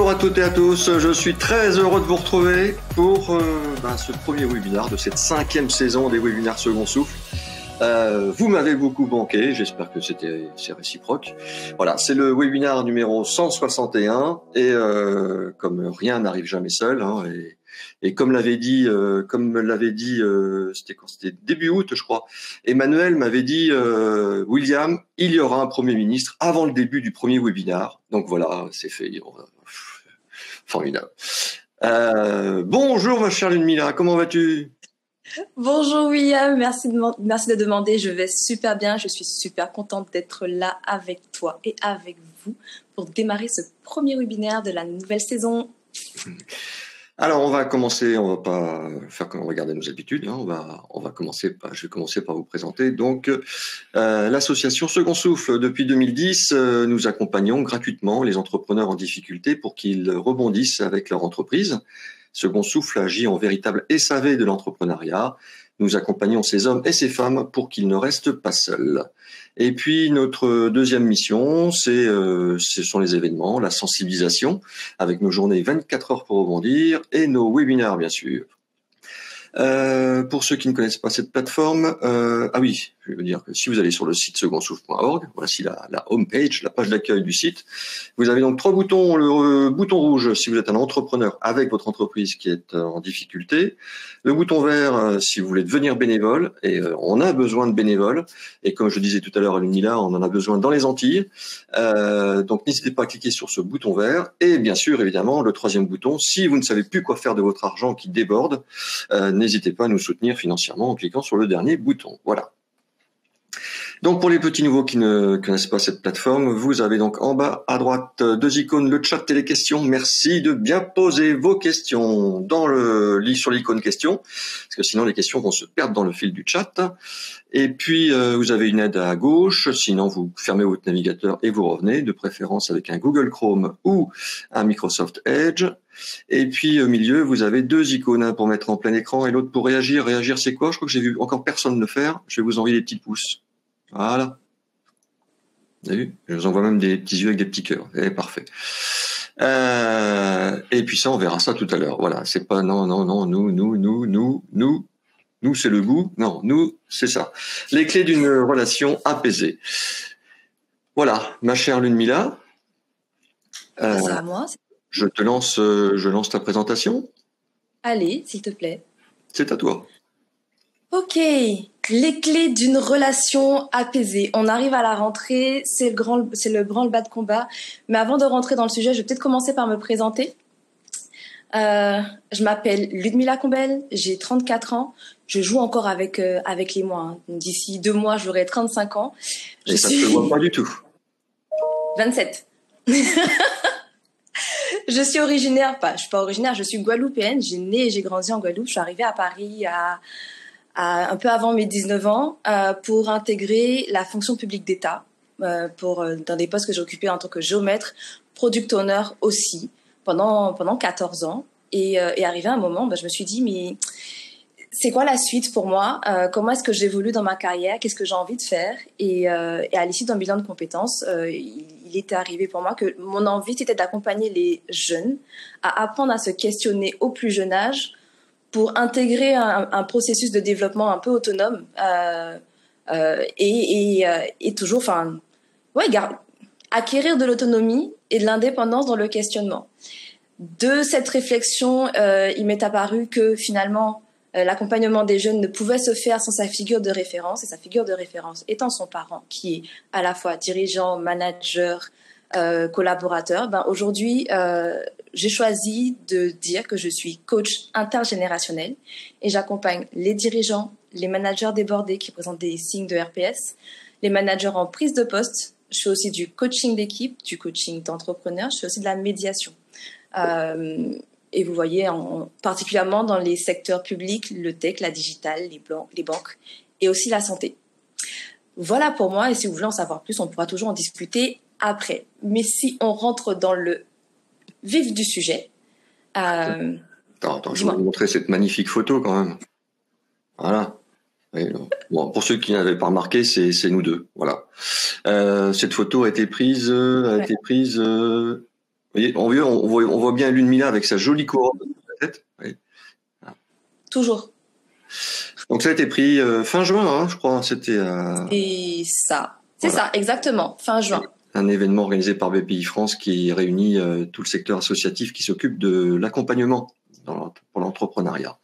Bonjour à toutes et à tous, je suis très heureux de vous retrouver pour ce premier webinaire de cette 5e saison des webinaires Second Souffle. Vous m'avez beaucoup manqué, j'espère que c'est réciproque. Voilà, c'est le webinaire numéro 161 et comme rien n'arrive jamais seul, hein, et comme me l'avait dit, c'était début août, je crois. Emmanuel m'avait dit, William, il y aura un Premier ministre avant le début du premier webinaire. Donc voilà, c'est fait. Formidable. Bonjour ma chère Ludmila, comment vas-tu? Bonjour William, merci de demander, je vais super bien, je suis super contente d'être là avec toi et avec vous pour démarrer ce premier webinaire de la nouvelle saison. Alors on va commencer, on va pas faire comme regarder nos habitudes, hein, on va commencer je vais commencer par vous présenter. Donc l'association Second Souffle, depuis 2010, nous accompagnons gratuitement les entrepreneurs en difficulté pour qu'ils rebondissent avec leur entreprise. Second Souffle agit en véritable SAV de l'entrepreneuriat. Nous accompagnons ces hommes et ces femmes pour qu'ils ne restent pas seuls. Et puis notre deuxième mission, ce sont les événements, la sensibilisation, avec nos journées 24 heures pour rebondir et nos webinaires bien sûr. Pour ceux qui ne connaissent pas cette plateforme, je veux dire que si vous allez sur le site secondsouffle.org, voici la home page, la page d'accueil du site. Vous avez donc 3 boutons. Le bouton rouge si vous êtes un entrepreneur avec votre entreprise qui est en difficulté. Le bouton vert si vous voulez devenir bénévole, et on a besoin de bénévoles. Et comme je disais tout à l'heure à Lunila, on en a besoin dans les Antilles. Donc n'hésitez pas à cliquer sur ce bouton vert. Et bien sûr, évidemment, le 3e bouton, si vous ne savez plus quoi faire de votre argent qui déborde, n'hésitez pas à nous soutenir financièrement en cliquant sur le dernier bouton. Voilà. Donc pour les petits nouveaux qui ne connaissent pas cette plateforme, vous avez donc en bas à droite 2 icônes, le chat et les questions. Merci de bien poser vos questions sur l'icône questions, parce que sinon les questions vont se perdre dans le fil du chat. Et puis vous avez une aide à gauche, sinon vous fermez votre navigateur et vous revenez, de préférence avec un Google Chrome ou un Microsoft Edge. Et puis au milieu, vous avez 2 icônes, un pour mettre en plein écran et l'autre pour réagir. Réagir, c'est quoi? Je crois que j'ai vu encore personne le faire. Je vais vous envoyer des petits pouces. Voilà. Vous avez vu? Je vous envoie même des petits yeux avec des petits cœurs. Et parfait. Et puis ça, on verra ça tout à l'heure. Voilà. C'est pas non, nous, c'est le goût. Non, nous, c'est ça. Les clés d'une relation apaisée. Voilà, ma chère Ludmila. C'est à moi. Je lance ta présentation. Allez, s'il te plaît. C'est à toi. Ok, les clés d'une relation apaisée. On arrive à la rentrée, c'est le branle-bas de combat. Mais avant de rentrer dans le sujet, je vais peut-être commencer par me présenter. Je m'appelle Ludmila Combel, j'ai 34 ans. Je joue encore avec les mois. Hein. D'ici 2 mois, j'aurai 35 ans. Et ça ne se voit pas du tout. 27. Je suis pas originaire, je suis guadeloupéenne. J'ai né et j'ai grandi en Guadeloupe. Je suis arrivée à Paris un peu avant mes 19 ans pour intégrer la fonction publique d'État dans des postes que j'ai occupés en tant que géomètre, product owner aussi pendant 14 ans. Et arrivé à un moment, je me suis dit, mais c'est quoi la suite pour moi? Comment est-ce que j'évolue dans ma carrière? Qu'est-ce que j'ai envie de faire? Et à l'issue d'un bilan de compétences, il était arrivé pour moi que mon envie, c'était d'accompagner les jeunes à apprendre à se questionner au plus jeune âge pour intégrer un processus de développement un peu autonome et toujours, acquérir de l'autonomie et de l'indépendance dans le questionnement. De cette réflexion, il m'est apparu que finalement, l'accompagnement des jeunes ne pouvait se faire sans sa figure de référence, et sa figure de référence étant son parent, qui est à la fois dirigeant, manager, collaborateur. Aujourd'hui, j'ai choisi de dire que je suis coach intergénérationnel et j'accompagne les dirigeants, les managers débordés qui présentent des signes de RPS, les managers en prise de poste. Je fais aussi du coaching d'équipe, du coaching d'entrepreneurs, je fais aussi de la médiation. Et vous voyez, particulièrement dans les secteurs publics, le tech, la digitale, les banques et aussi la santé. Voilà pour moi, et si vous voulez en savoir plus, on pourra toujours en discuter après. Mais si on rentre dans le vif du sujet... Attends, je vais vous montrer cette magnifique photo quand même. Voilà. Bon, pour ceux qui n'avaient pas remarqué, c'est nous deux. Voilà. Cette photo a été prise voyez, on voit bien Ludmilla avec sa jolie couronne sur la tête. Oui. Toujours. Donc ça a été pris fin juin, hein, je crois. C'était Et ça. C'est voilà. ça, exactement. Fin juin. Un événement organisé par BPI France qui réunit tout le secteur associatif qui s'occupe de l'accompagnement pour l'entrepreneuriat.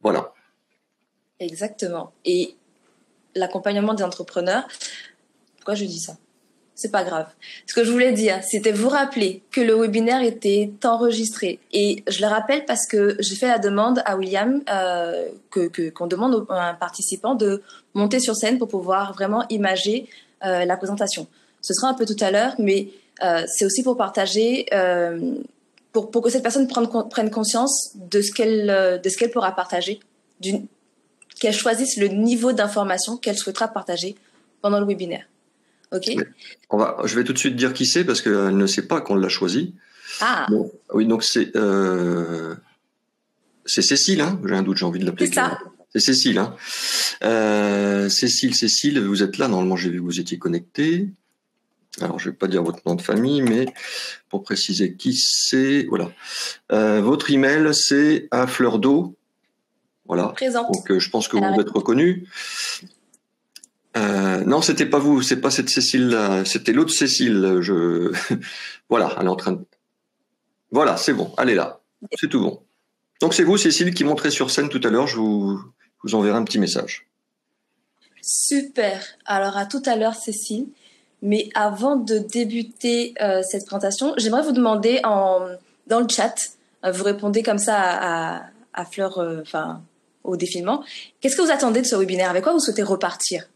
Voilà. Exactement. Et l'accompagnement des entrepreneurs, pourquoi je dis ça? C'est pas grave. Ce que je voulais dire, c'était vous rappeler que le webinaire était enregistré. Et je le rappelle parce que j'ai fait la demande à William qu'on demande à un participant de monter sur scène pour pouvoir vraiment imager la présentation. Ce sera un peu tout à l'heure, mais c'est aussi pour partager, pour que cette personne prenne conscience de ce qu'elle pourra partager, qu'elle choisisse le niveau d'information qu'elle souhaitera partager pendant le webinaire. Ok. Je vais tout de suite dire qui c'est parce qu'elle ne sait pas qu'on l'a choisi. Ah. Bon, oui, donc c'est Cécile, hein, j'ai un doute, j'ai envie de l'appeler. C'est ça. C'est Cécile. Hein. Cécile, vous êtes là, normalement j'ai vu que vous étiez connecté. Alors je vais pas dire votre nom de famille, mais pour préciser qui c'est, voilà. Votre email c'est à fleur d'eau. Voilà. Présente. Donc je pense que vous êtes reconnu. Non, c'était pas vous, c'est pas cette Cécile-là, c'était l'autre Cécile. Voilà, elle est en train de. Voilà, c'est bon, elle est là, c'est tout bon. Donc c'est vous, Cécile, qui monterez sur scène tout à l'heure. Je vous enverrai un petit message. Super. Alors à tout à l'heure, Cécile. Mais avant de débuter cette présentation, j'aimerais vous demander dans le chat, vous répondez comme ça à Fleur, au défilement. Qu'est-ce que vous attendez de ce webinaire? Avec quoi vous souhaitez repartir?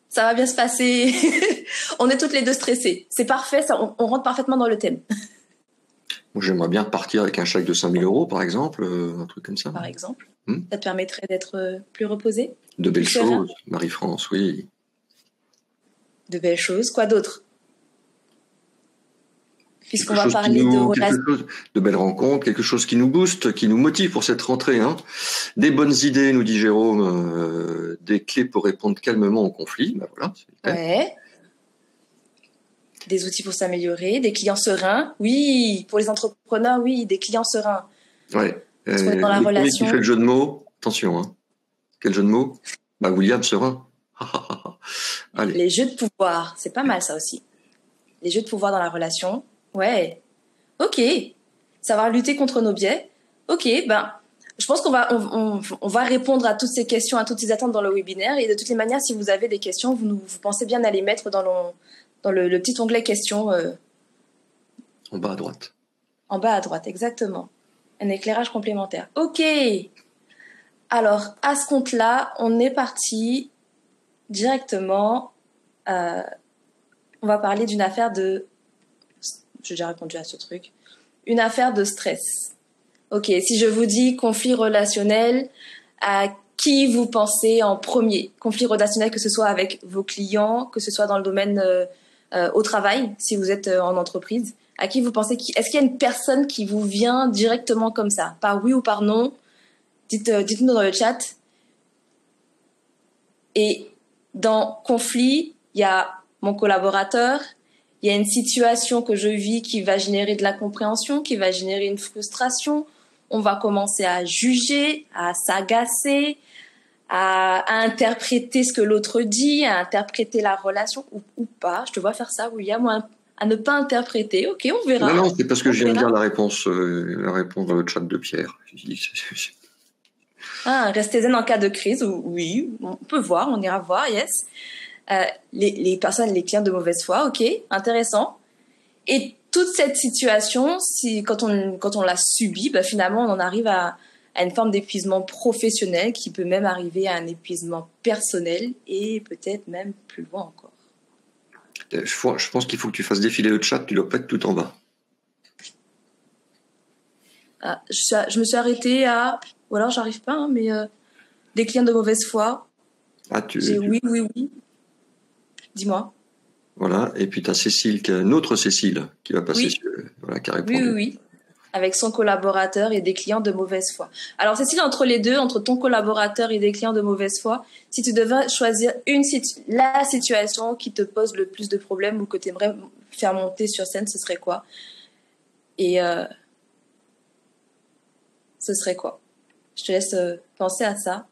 Ça va bien se passer. On est toutes les deux stressées. C'est parfait, on rentre parfaitement dans le thème. J'aimerais bien partir avec un chèque de 5 000 euros, par exemple, un truc comme ça. Par exemple. Ça te permettrait d'être plus reposé? De belles choses, Marie-France, oui. De belles choses. Quoi d'autre? Puisqu'on va parler de relations. De belles rencontres, quelque chose qui nous booste, qui nous motive pour cette rentrée. Hein. Des bonnes idées, nous dit Jérôme, des clés pour répondre calmement au conflit. Ben voilà, ouais. Des outils pour s'améliorer, des clients sereins. Oui, pour les entrepreneurs, oui, des clients sereins. Ouais. Dans la relation. Qui fait le jeu de mots, attention, hein. Quel jeu de mots? Bah, William serein. Allez. Les jeux de pouvoir, c'est pas mal ça aussi. Les jeux de pouvoir dans la relation. Ouais. Ok. Savoir lutter contre nos biais. Ok, je pense qu'on va répondre à toutes ces questions, à toutes ces attentes dans le webinaire. Et de toutes les manières, si vous avez des questions, vous pensez bien à les mettre dans le petit onglet questions. En bas à droite. En bas à droite, exactement. Un éclairage complémentaire. Ok. Alors, à ce compte-là, on est parti directement. On va parler d'une affaire de... J'ai déjà répondu à ce truc. Une affaire de stress. Ok, si je vous dis conflit relationnel, à qui vous pensez en premier? Conflit relationnel, que ce soit avec vos clients, que ce soit dans le domaine au travail, si vous êtes en entreprise. À qui vous pensez? Est-ce qu'il y a une personne qui vous vient directement comme ça? Par oui ou par non? Dites-nous dans le chat. Et dans conflit, il y a mon collaborateur, il y a une situation que je vis qui va générer de l'incompréhension, qui va générer une frustration. On va commencer à juger, à s'agacer, à interpréter ce que l'autre dit, à interpréter la relation ou pas. Je te vois faire ça, William, ou à ne pas interpréter. Ok, on verra. Non, c'est parce que je viens de dire la réponse dans le chat de Pierre. Restez zen en cas de crise. Oui, on peut voir, on ira voir, yes. Les personnes, les clients de mauvaise foi, ok, intéressant. Et toute cette situation, quand on l'a subie, finalement, on en arrive à une forme d'épuisement professionnel qui peut même arriver à un épuisement personnel et peut-être même plus loin encore. Je pense qu'il faut que tu fasses défiler le chat, tu dois pas être tout en bas. Je me suis arrêtée à... Ou alors, j'arrive pas, mais des clients de mauvaise foi. Oui. Dis-moi. Voilà, et puis tu as Cécile, notre Cécile, qui va passer, oui. qui a répondu. Oui. avec son collaborateur et des clients de mauvaise foi. Alors Cécile, entre les deux, entre ton collaborateur et des clients de mauvaise foi, si tu devais choisir la situation qui te pose le plus de problèmes ou que tu aimerais faire monter sur scène, ce serait quoi? Et ce serait quoi? Je te laisse penser à ça.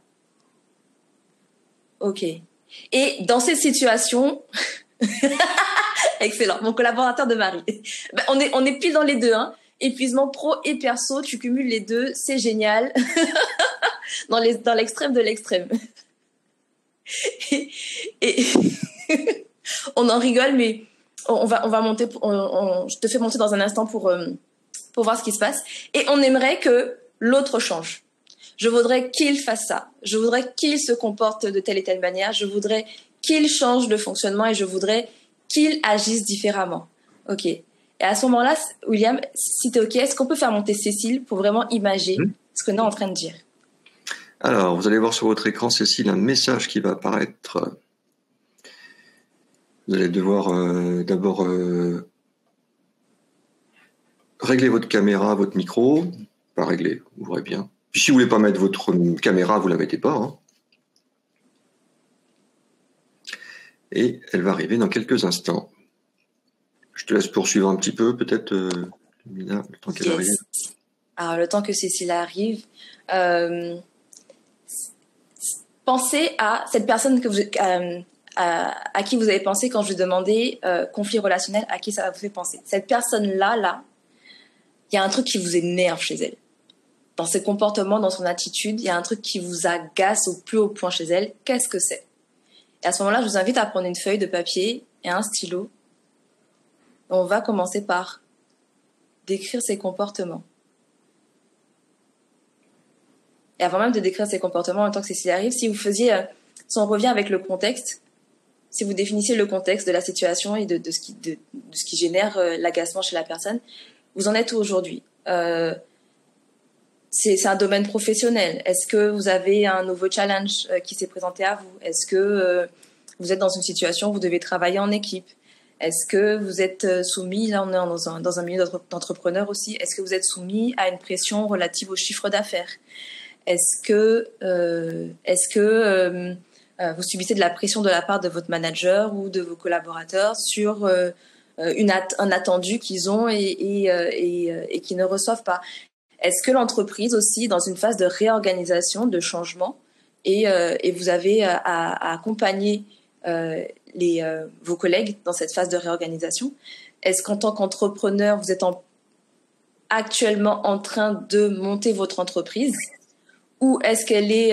Ok. Et dans cette situation, excellent, mon collaborateur de Marie. Ben, on est pile dans les deux, hein. Épuisement pro et perso, tu cumules les deux, c'est génial. dans l'extrême de l'extrême. et on en rigole, mais on va monter. Je te fais monter dans un instant pour voir ce qui se passe. Et on aimerait que l'autre change. Je voudrais qu'il fasse ça. Je voudrais qu'il se comporte de telle et telle manière. Je voudrais qu'il change de fonctionnement et je voudrais qu'il agisse différemment. Ok. Et à ce moment-là, William, si tu es ok, est-ce qu'on peut faire monter Cécile pour vraiment imager ce que nous est en train de dire? Alors, vous allez voir sur votre écran, Cécile, un message qui va apparaître. Vous allez devoir d'abord régler votre caméra, votre micro. Pas régler, vous verrez bien. Puis si vous voulez pas mettre votre caméra, vous la mettez pas. Hein. Et elle va arriver dans quelques instants. Je te laisse poursuivre un petit peu, peut-être, Mina, le temps qu'elle arrive. Alors, le temps que Cécile arrive, pensez à cette personne à qui vous avez pensé quand je vous demandais conflit relationnel, à qui ça vous fait penser. Cette personne-là, il y a un truc qui vous énerve chez elle. Dans ses comportements, dans son attitude, il y a un truc qui vous agace au plus haut point chez elle. Qu'est-ce que c'est? Et à ce moment-là, je vous invite à prendre une feuille de papier et un stylo. On va commencer par décrire ses comportements. Et avant même de décrire ses comportements, en tant que Cécile arrive, si vous faisiez, si on revient avec le contexte, si vous définissiez le contexte de la situation et de ce qui génère l'agacement chez la personne, vous en êtes où aujourd'hui? C'est un domaine professionnel. Est-ce que vous avez un nouveau challenge qui s'est présenté à vous? Est-ce que vous êtes dans une situation où vous devez travailler en équipe? Est-ce que vous êtes soumis, là on est dans un milieu d'entrepreneur aussi, est-ce que vous êtes soumis à une pression relative au chiffre d'affaires? Est-ce que vous subissez de la pression de la part de votre manager ou de vos collaborateurs sur un attendu qu'ils ont et qu'ils ne reçoivent pas? Est-ce que l'entreprise aussi, dans une phase de réorganisation, de changement, et vous avez à accompagner vos collègues dans cette phase de réorganisation? Est-ce qu'en tant qu'entrepreneur, vous êtes actuellement en train de monter votre entreprise, ou est-ce qu'elle est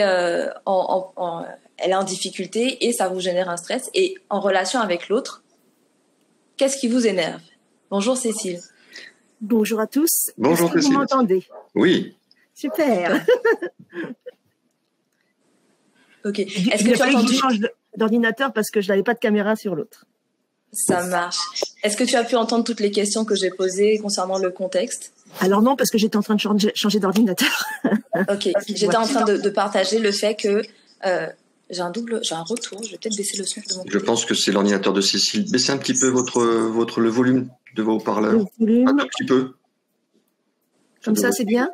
elle est en difficulté et ça vous génère un stress? Et en relation avec l'autre, qu'est-ce qui vous énerve? Bonjour Cécile. Bonjour à tous. Bonjour Est-ce que Cécile. vous m'entendez? Oui. Super. Ok. Est-ce que tu as entendu? Je change d'ordinateur parce que je n'avais pas de caméra sur l'autre. Ça marche. Est-ce que tu as pu entendre toutes les questions que j'ai posées concernant le contexte? Alors non, parce que j'étais en train de changer d'ordinateur. Ok. J'étais en train de partager le fait que j'ai un retour. Je vais peut-être baisser le son de mon côté. Je pense que c'est l'ordinateur de Cécile. Baissez un petit peu le volume de vos haut-parleurs. Le volume. Un tout petit peu. Comme ça, c'est bien?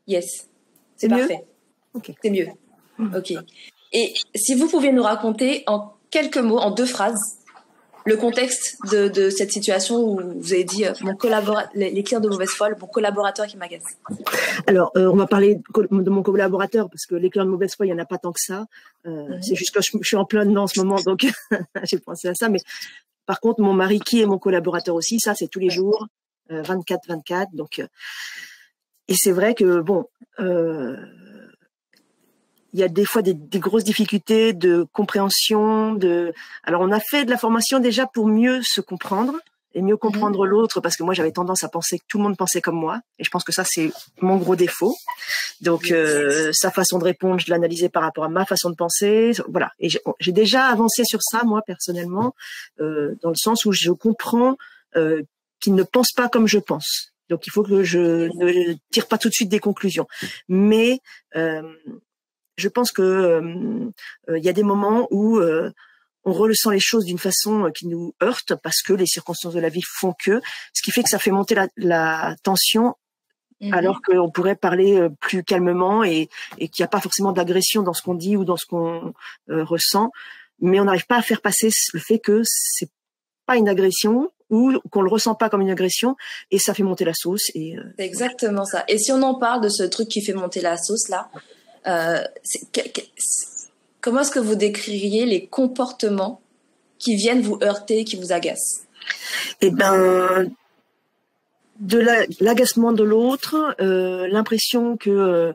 Yes. C'est mieux? parfait. Ok. C'est mieux. Ok. Et si vous pouviez nous raconter en quelques mots, en 2 phrases, le contexte de cette situation où vous avez dit les clients de mauvaise foi, mon collaborateur qui m'agace. Alors, on va parler de mon collaborateur parce que les clients de mauvaise foi, il n'y en a pas tant que ça. C'est juste que je suis en plein dedans en ce moment, donc j'ai pensé à ça. Mais par contre, mon mari qui est mon collaborateur aussi, ça c'est tous les jours, 24/24. Donc, et c'est vrai que bon. Il y a des fois des grosses difficultés de compréhension. Alors, on a fait de la formation déjà pour mieux se comprendre et mieux comprendre l'autre, parce que moi, j'avais tendance à penser que tout le monde pensait comme moi. Et je pense que ça, c'est mon gros défaut. Donc, sa façon de répondre, je l'analysais par rapport à ma façon de penser. Voilà. Et j'ai déjà avancé sur ça, moi, personnellement, dans le sens où je comprends qu'il ne pense pas comme je pense. Donc, il faut que je ne tire pas tout de suite des conclusions. Mais je pense que il y a des moments où on ressent les choses d'une façon qui nous heurte parce que les circonstances de la vie font que, ce qui fait que ça fait monter la tension alors qu'on pourrait parler plus calmement et qu'il n'y a pas forcément d'agression dans ce qu'on dit ou dans ce qu'on ressent, mais on n'arrive pas à faire passer le fait que c'est pas une agression ou qu'on le ressent pas comme une agression et ça fait monter la sauce. C'est exactement ça. Et si on en parle de ce truc qui fait monter la sauce là, comment est-ce que vous décririez les comportements qui viennent vous heurter, qui vous agacent? Eh ben, de l'agacement de l'autre, l'impression que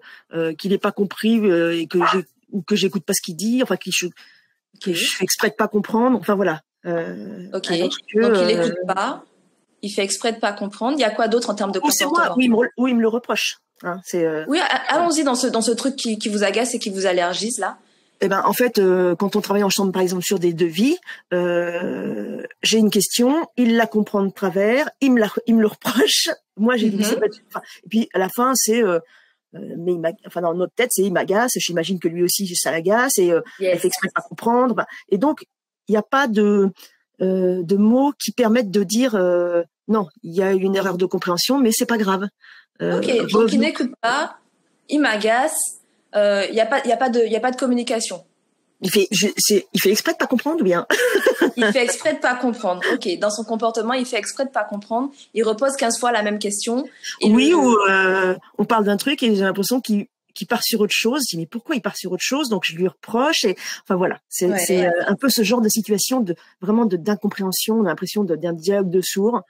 qu'il n'ait pas compris et que j'écoute pas ce qu'il dit, enfin que je fais exprès de pas comprendre. Enfin voilà. Ok. Donc il écoute pas, il fait exprès de pas comprendre. Il y a quoi d'autre en termes de comportement? C'est moi, oui, il me le reproche. Hein, oui, allons-y dans ce truc qui vous agace et qui vous allergise là. Eh ben, en fait, quand on travaille ensemble, par exemple, sur des devis, j'ai une question, il la comprend de travers, il me le reproche. Moi, j'ai dit, et puis à la fin, c'est, mais dans notre tête, c'est il m'agace. J'imagine que lui aussi, ça l'agace et elle fait exprès de pas comprendre. Et donc, il n'y a pas de mots qui permettent de dire non, il y a une erreur de compréhension, mais c'est pas grave. Ok, donc il n'écoute pas, il m'agace. Il y a pas de communication. Il fait exprès de pas comprendre ou bien? Il fait exprès de pas comprendre. Ok, dans son comportement, il fait exprès de pas comprendre. Il repose 15 fois la même question. Oui, ou on parle d'un truc et j'ai l'impression qu'il part sur autre chose. Je dis mais pourquoi il part sur autre chose? Donc je lui reproche et enfin voilà, c'est un peu ce genre de situation vraiment d'incompréhension, on a l'impression d'un dialogue de sourds.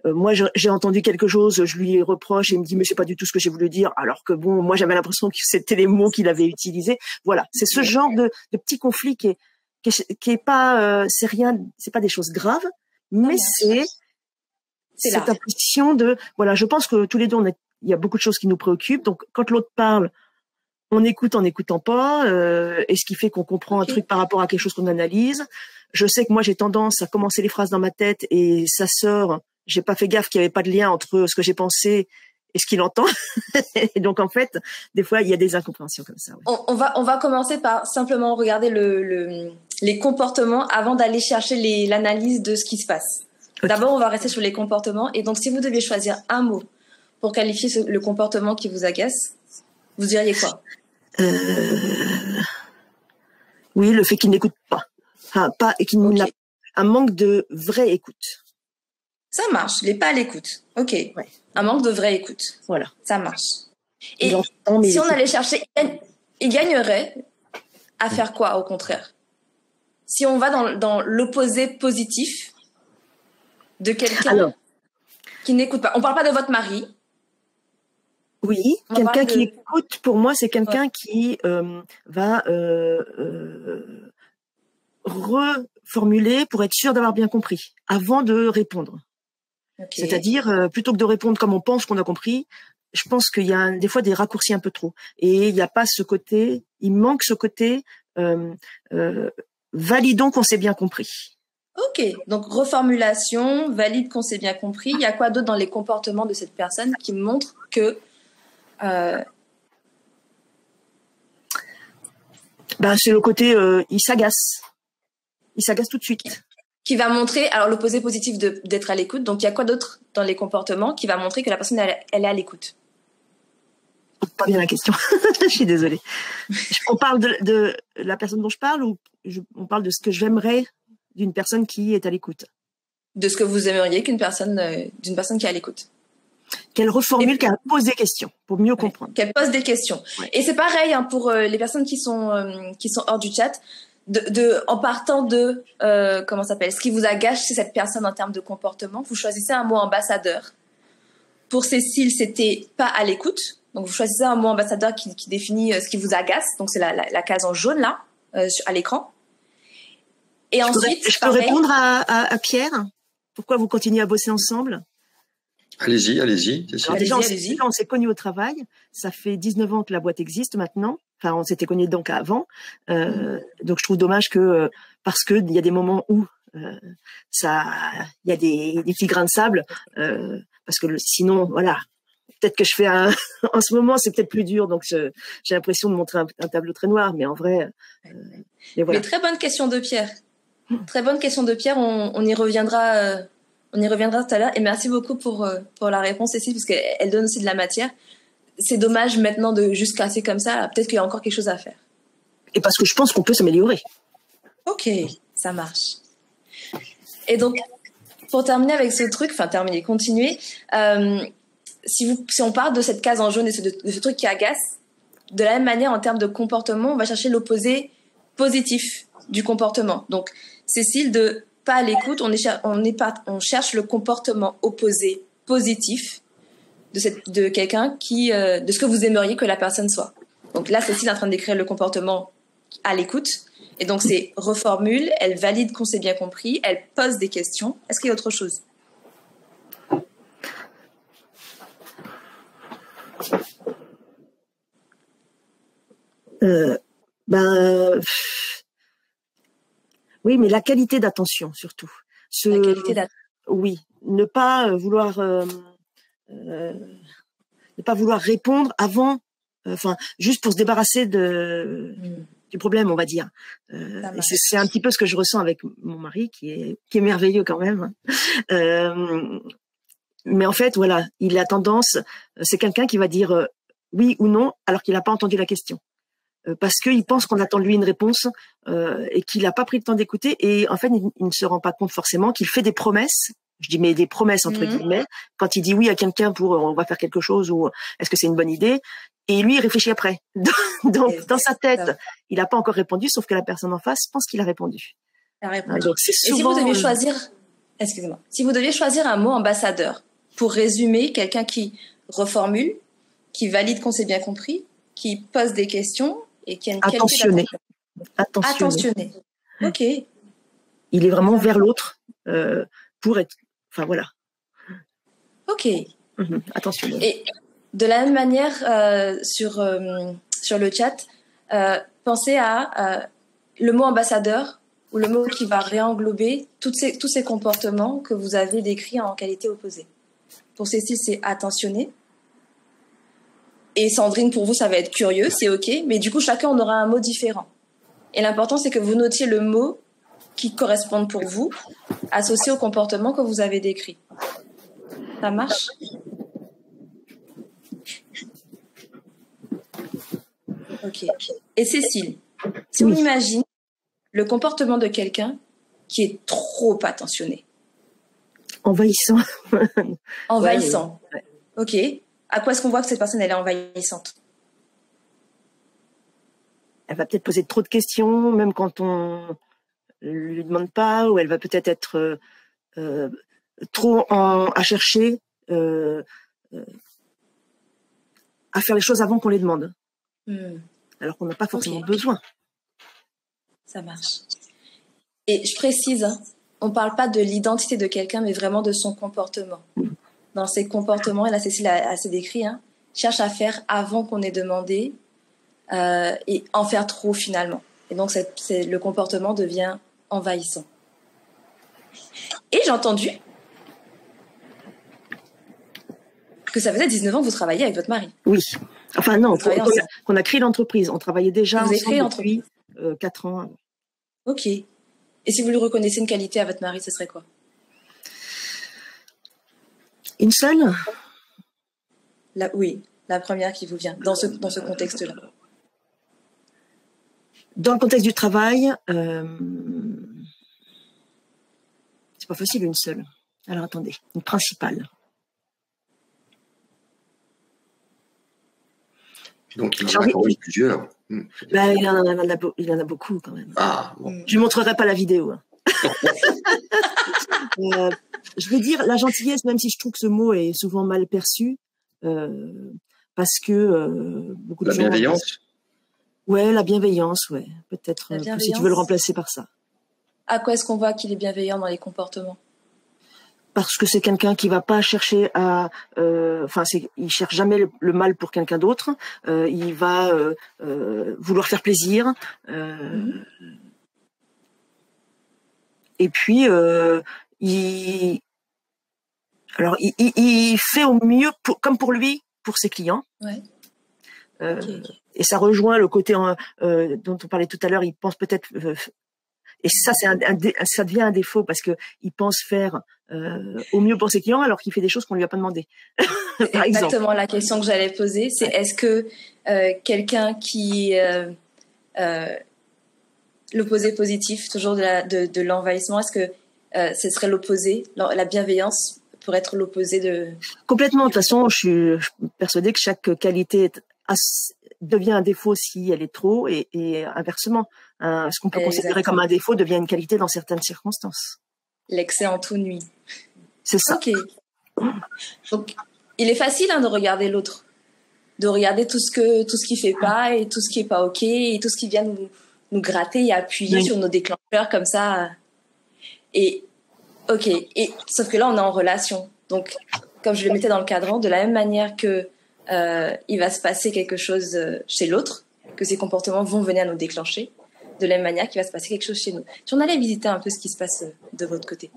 Moi j'ai entendu quelque chose, je lui reproche et il me dit mais c'est pas du tout ce que j'ai voulu dire, alors que bon moi j'avais l'impression que c'était les mots qu'il avait utilisés. Voilà, c'est ce genre de petit conflit qui est pas c'est rien, c'est pas des choses graves, mais c'est cette impression de voilà, je pense que tous les deux il y a beaucoup de choses qui nous préoccupent. Donc, quand l'autre parle, on écoute en n'écoutant pas, et ce qui fait qu'on comprend un truc par rapport à quelque chose qu'on analyse. Je sais que moi, j'ai tendance à commencer les phrases dans ma tête et ça sort. J'ai pas fait gaffe qu'il n'y avait pas de lien entre ce que j'ai pensé et ce qu'il entend. Et donc, en fait, des fois, il y a des incompréhensions comme ça. Ouais. On va commencer par simplement regarder les comportements avant d'aller chercher l'analyse de ce qui se passe. Okay. D'abord, on va rester sur les comportements. Et donc, si vous deviez choisir un mot pour qualifier le comportement qui vous agace, vous diriez quoi? Oui, le fait qu'il n'écoute pas. Enfin, et qu'il n'a un manque de vraie écoute. Ça marche, il n'est pas à l'écoute. Ok. Ouais. Un manque de vraie écoute. Voilà. Ça marche. Et si on allait chercher, il gagnerait à faire quoi au contraire? Si on va dans l'opposé positif de quelqu'un qui n'écoute pas. On ne parle pas de votre mari. Oui, quelqu'un qui écoute, pour moi, c'est quelqu'un qui va reformuler pour être sûr d'avoir bien compris, avant de répondre. Okay. C'est-à-dire, plutôt que de répondre comme on pense qu'on a compris, je pense qu'il y a des fois des raccourcis un peu trop. Et il n'y a pas ce côté, il manque ce côté validons qu'on s'est bien compris. Ok, donc reformulation, valide qu'on s'est bien compris. Il y a quoi d'autre dans les comportements de cette personne qui montre que c'est le côté il s'agace tout de suite, qui va montrer alors l'opposé positif d'être à l'écoute. Donc il y a quoi d'autre dans les comportements qui va montrer que la personne elle est à l'écoute? Pas bien la question. Je suis désolée. On parle de la personne dont je parle ou on parle de ce que j'aimerais d'une personne qui est à l'écoute? De ce que vous aimeriez d'une personne qui est à l'écoute. Qu'elle reformule, qu'elle pose des questions pour mieux comprendre. Qu'elle pose des questions. Ouais. Et c'est pareil pour les personnes qui sont hors du chat, en partant de comment ça s'appelle, ce qui vous agace chez cette personne en termes de comportement, vous choisissez un mot ambassadeur. Pour Cécile, c'était pas à l'écoute. Donc vous choisissez un mot ambassadeur qui définit ce qui vous agace. Donc c'est la case en jaune là à l'écran. Et ensuite, je peux répondre à Pierre. Pourquoi vous continuez à bosser ensemble? Allez-y. Déjà, on s'est connus au travail. Ça fait 19 ans que la boîte existe maintenant. Enfin, on s'était connus donc avant. Donc, je trouve dommage que, parce que il y a des moments où il y a des petits grains de sable, parce que sinon, voilà. Peut-être que je fais en ce moment, c'est peut-être plus dur. Donc, j'ai l'impression de montrer un tableau très noir. Mais en vrai, mais voilà. Mais très bonne question de Pierre. Très bonne question de Pierre. On y reviendra On y reviendra tout à l'heure. Et merci beaucoup pour la réponse, Cécile, parce qu'elle donne aussi de la matière. C'est dommage maintenant de juste casser comme ça. Peut-être qu'il y a encore quelque chose à faire. Et parce que je pense qu'on peut s'améliorer. Ok, ça marche. Et donc, pour terminer avec ce truc, continuer, si on parle de cette case en jaune et de ce truc qui agace, de la même manière, en termes de comportement, on va chercher l'opposé positif du comportement. Donc, Cécile, de pas à l'écoute, on cherche le comportement opposé positif de quelqu'un de ce que vous aimeriez que la personne soit. Donc là, Cécile est en train de décrire le comportement à l'écoute. Et donc, c'est reformule, elle valide qu'on s'est bien compris, elle pose des questions. Est-ce qu'il y a autre chose? Oui, mais la qualité d'attention surtout. La qualité d'attention. Oui, ne pas vouloir répondre avant, juste pour se débarrasser du problème, on va dire. C'est un petit peu ce que je ressens avec mon mari, qui est merveilleux quand même. Mais en fait, voilà, il a tendance, c'est quelqu'un qui va dire oui ou non alors qu'il n'a pas entendu la question. Parce qu'il pense qu'on attend de lui une réponse et qu'il n'a pas pris le temps d'écouter. Et en fait, il ne se rend pas compte forcément qu'il fait des promesses. Je dis mais des promesses entre guillemets. Quand il dit oui à quelqu'un pour on va faire quelque chose ou est-ce que c'est une bonne idée, et lui il réfléchit après. Donc dans sa tête, il n'a pas encore répondu, sauf que la personne en face pense qu'il a répondu. Donc c'est souvent. Et si vous deviez choisir, excusez-moi, si vous deviez choisir un mot ambassadeur pour résumer quelqu'un qui reformule, qui valide qu'on s'est bien compris, qui pose des questions et qui a une attentionné. Attentionné. Ok. Il est vraiment vers l'autre pour être. Enfin voilà. Ok. Attentionné. Et de la même manière sur le chat, pensez à le mot ambassadeur ou le mot qui va réenglober tous ces comportements que vous avez décrits en qualité opposée. Pour Cécile, c'est attentionné. Et Sandrine, pour vous, ça va être curieux, c'est ok. Mais du coup, chacun, on aura un mot différent. Et l'important, c'est que vous notiez le mot qui correspond pour vous, associé au comportement que vous avez décrit. Ça marche? Ok. Et Cécile, si on imagine le comportement de quelqu'un qui est trop attentionné. Envahissant. Envahissant. Ouais. Ok. À quoi est-ce qu'on voit que cette personne, elle est envahissante? Elle va peut-être poser trop de questions, même quand on lui demande pas, ou elle va peut-être être trop à chercher, à faire les choses avant qu'on les demande. Alors qu'on n'a pas forcément besoin. Ça marche. Et je précise, on ne parle pas de l'identité de quelqu'un, mais vraiment de son comportement. Dans ses comportements, et là Cécile a assez décrit, cherche à faire avant qu'on ait demandé et en faire trop finalement. Et donc le comportement devient envahissant. Et j'ai entendu que ça faisait 19 ans que vous travailliez avec votre mari. Oui. Enfin non, qu'on a créé l'entreprise. On travaillait déjà ensemble depuis 4 ans. Ok. Et si vous lui reconnaissez une qualité à votre mari, ce serait quoi? Une seule? Oui, la première qui vous vient, dans ce contexte-là. Dans le contexte du travail, c'est pas facile une seule. Alors attendez, une principale. Donc il en a plusieurs. Il en a beaucoup quand même. Ah, bon. Je ne montrerai pas la vidéo. Je vais dire la gentillesse, même si je trouve que ce mot est souvent mal perçu, parce que beaucoup de gens... La bienveillance. Ouais, la bienveillance, ouais. Peut-être si tu veux le remplacer par ça. À quoi est-ce qu'on voit qu'il est bienveillant dans les comportements? Parce que c'est quelqu'un qui va pas chercher à... il cherche jamais le mal pour quelqu'un d'autre. Il va vouloir faire plaisir. Et puis, il fait au mieux, comme pour lui, pour ses clients. Ouais. Et ça rejoint le côté dont on parlait tout à l'heure. Il pense peut-être Et ça, ça devient un défaut parce que il pense faire au mieux pour ses clients alors qu'il fait des choses qu'on lui a pas demandé. C'est exactement la question que j'allais poser. C'est est-ce que quelqu'un qui l'opposé positif, toujours de l'envahissement, est-ce que ce serait l'opposé, la bienveillance pourrait être l'opposé de... Complètement. De toute façon, je suis persuadée que chaque qualité devient un défaut si elle est trop et inversement. Ce qu'on peut considérer comme un défaut devient une qualité dans certaines circonstances. L'excès en tout nuit. C'est ça. Ok. Donc, il est facile de regarder l'autre, de regarder tout ce qui fait pas et tout ce qui est pas ok et tout ce qui vient nous gratter et appuyer sur nos déclencheurs comme ça. Et ok. Et sauf que là, on est en relation. Donc, comme je le mettais dans le cadran, de la même manière que il va se passer quelque chose chez l'autre, que ces comportements vont venir nous déclencher, de la même manière qu'il va se passer quelque chose chez nous. Si on allait visiter un peu ce qui se passe de votre côté.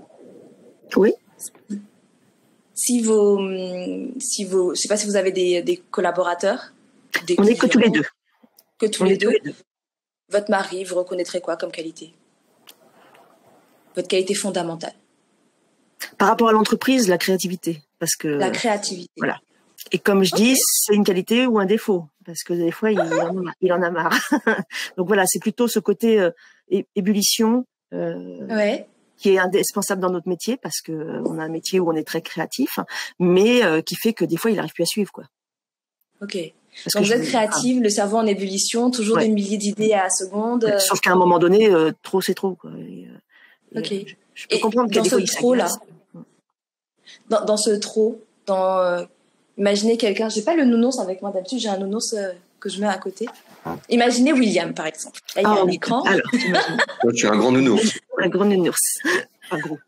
Oui. Si je sais pas si vous avez des collaborateurs. On n'est que tous les deux. Que tous les deux. Votre mari, vous reconnaîtrez quoi comme qualité? Votre qualité fondamentale. Par rapport à l'entreprise, la créativité, parce que la créativité. Voilà. Et comme je dis, c'est une qualité ou un défaut, parce que des fois, il en a marre. Donc voilà, c'est plutôt ce côté ébullition qui est indispensable dans notre métier, parce que on a un métier où on est très créatif, mais qui fait que des fois, il n'arrive plus à suivre, quoi. Ok. Donc vous êtes créative, le cerveau en ébullition, toujours des milliers d'idées à la seconde. Sauf qu'à un moment donné, trop c'est trop, quoi. Ok. Je peux comprendre dans ce trop là, dans ce trop, imaginez quelqu'un, j'ai pas le nounours avec moi d'habitude, j'ai un nounours que je mets à côté. Imaginez William par exemple. Là, il y a un écran. Alors, toi, tu es un grand nounours. Un grand nounours.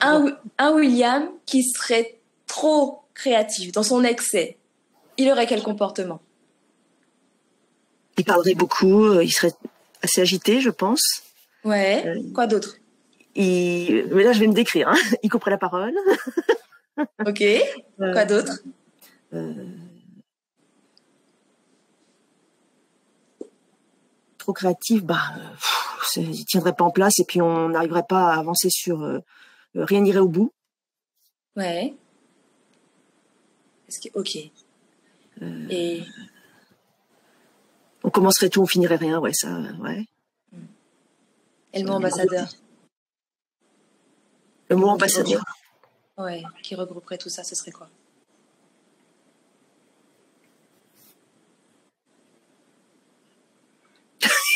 Un William qui serait trop créatif dans son excès. Il aurait quel comportement? Il parlerait beaucoup, il serait assez agité, je pense. Ouais. Quoi d'autre? Mais là, je vais me décrire. Hein. Il couperait la parole. Ok. Quoi d'autre? Trop créatif, il tiendrait pas en place et puis on n'arriverait pas à avancer sur rien n'irait au bout. Ouais. Ok. Et on commencerait tout, on finirait rien, ouais, ça, ouais. Et le mot ambassadeur? Le mot ambassadeur. Ouais, qui regrouperait tout ça, ce serait quoi?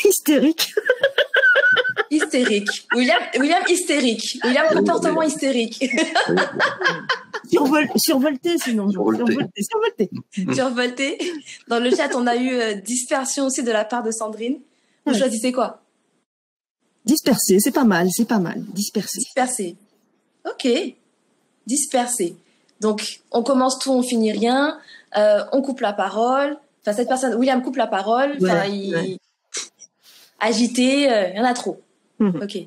Hystérique. Hystérique. William hystérique. William comportement hystérique. Survolté sinon. Survolté. Dans le chat, on a eu dispersion aussi de la part de Sandrine. Vous choisissez quoi? Dispersé, c'est pas mal. Dispersé. Ok. Dispersé. Donc, on commence tout, on finit rien. On coupe la parole. Enfin, cette personne, William coupe la parole. Agité, il y en a trop. Ok.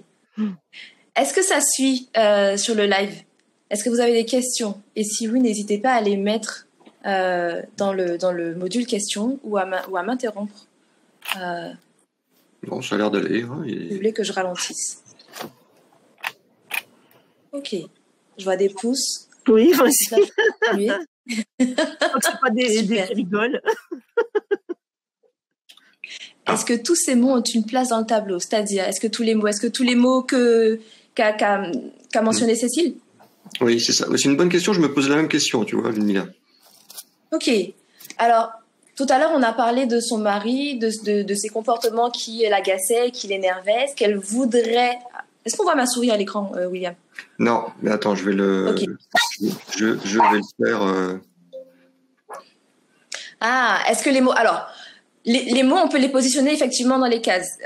Est-ce que ça suit sur le live? Est-ce que vous avez des questions? Et si oui, n'hésitez pas à les mettre dans le module questions ou à m'interrompre. Bon, ça a l'air d'aller. Hein, Vous voulez que je ralentisse? Ok. Je vois des pouces. Oui, moi aussi. C'est pas des qui rigolent. Est-ce que tous ces mots ont une place dans le tableau? C'est-à-dire, est-ce que tous les mots qu'a mentionné Cécile? Oui, c'est ça. C'est une bonne question. Je me pose la même question, tu vois, Ludmila. Ok. Alors, tout à l'heure, on a parlé de son mari, de ses comportements qui l'agaçaient, qui l'énervaient. Est-ce qu'elle voudrait... Est-ce qu'on voit ma souris à l'écran, William? Non, mais attends, je vais le... Okay. Je vais le faire... Ah, est-ce que les mots... Alors... Les mots, on peut les positionner effectivement dans les cases.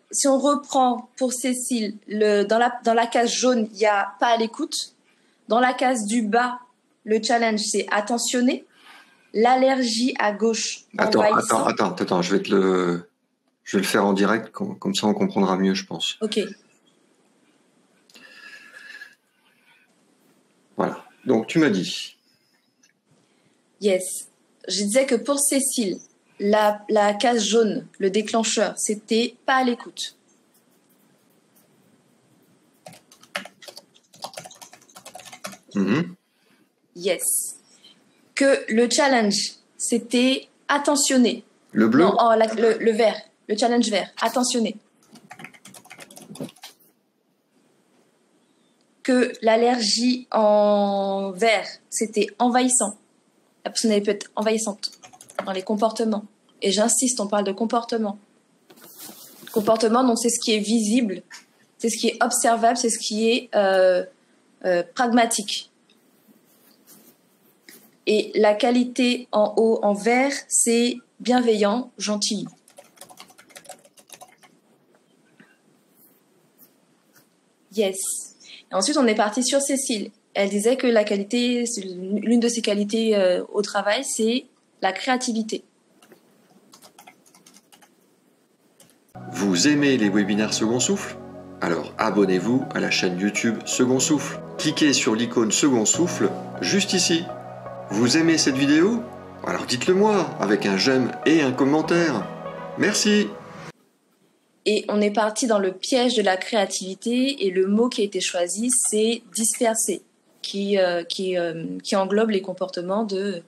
Si on reprend pour Cécile, dans la case jaune, il y a pas à l'écoute. Dans la case du bas, le challenge, c'est attentionner. L'allergie à gauche. Attends, je vais le faire en direct, comme ça on comprendra mieux, je pense. Ok. Voilà. Donc tu m'as dit. Yes. Je disais que pour Cécile, la case jaune, le déclencheur, c'était pas à l'écoute. Mhm. Yes. Que le challenge, c'était attentionné. Le bleu? Non, le vert. Le challenge vert. Attentionné. Que l'allergie en vert, c'était envahissant. La personnalité peut être envahissante dans les comportements. Et j'insiste, on parle de comportement. Comportement, donc c'est ce qui est visible, c'est ce qui est observable, c'est ce qui est pragmatique. Et la qualité en haut, en vert, c'est bienveillant, gentil. Yes. Et ensuite, on est parti sur Cécile. Elle disait que la qualité, l'une de ses qualités au travail, c'est la créativité. Vous aimez les webinaires Second Souffle? Alors abonnez-vous à la chaîne YouTube Second Souffle. Cliquez sur l'icône Second Souffle juste ici. Vous aimez cette vidéo? Alors dites-le moi avec un j'aime et un commentaire. Merci. Et on est parti dans le piège de la créativité et le mot qui a été choisi, c'est disperser, qui englobe les comportements de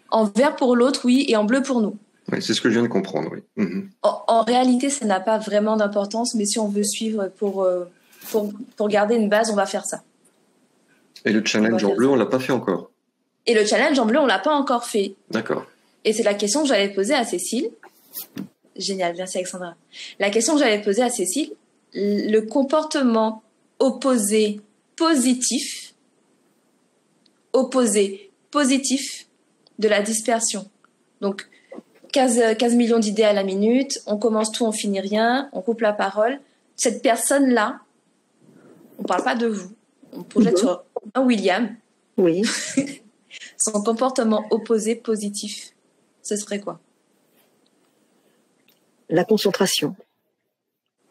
en vert pour l'autre, oui, et en bleu pour nous. Oui, c'est ce que je viens de comprendre, oui. Mhm. En réalité, ça n'a pas vraiment d'importance, mais si on veut suivre pour garder une base, on va faire ça. Et le challenge en bleu, on l'a pas fait encore. Et le challenge en bleu, on l'a pas encore fait. D'accord. Et c'est la question que j'allais poser à Cécile. Génial, merci Alexandra. La question que j'allais poser à Cécile, le comportement opposé positif de la dispersion. Donc, 15 millions d'idées à la minute, on commence tout, on finit rien, on coupe la parole. Cette personne-là, on ne parle pas de vous, on projette sur un William. Oui. Son comportement opposé positif, ce serait quoi? La concentration.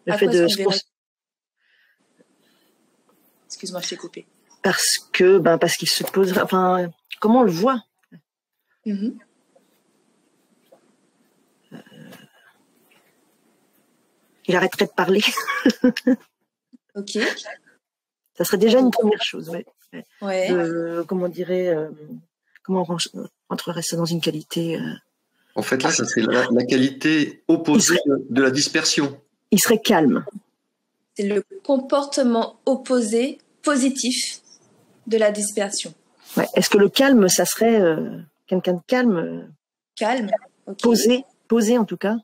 Le à fait quoi de est-ce qu'on verrait... Excuse-moi, je t'ai coupé. parce qu'il se poserait. Enfin, comment on le voit? Mm-hmm. Il arrêterait de parler. Ok. Ça serait déjà une première chose. Ouais. Ouais. Comment on rentrerait ça dans une qualité En fait, là, ça c'est la qualité opposée de la dispersion. Il serait calme. C'est le comportement opposé positif de la dispersion. Ouais. Est-ce que le calme, ça serait quelqu'un de calme Calme. Okay. Posé en tout cas.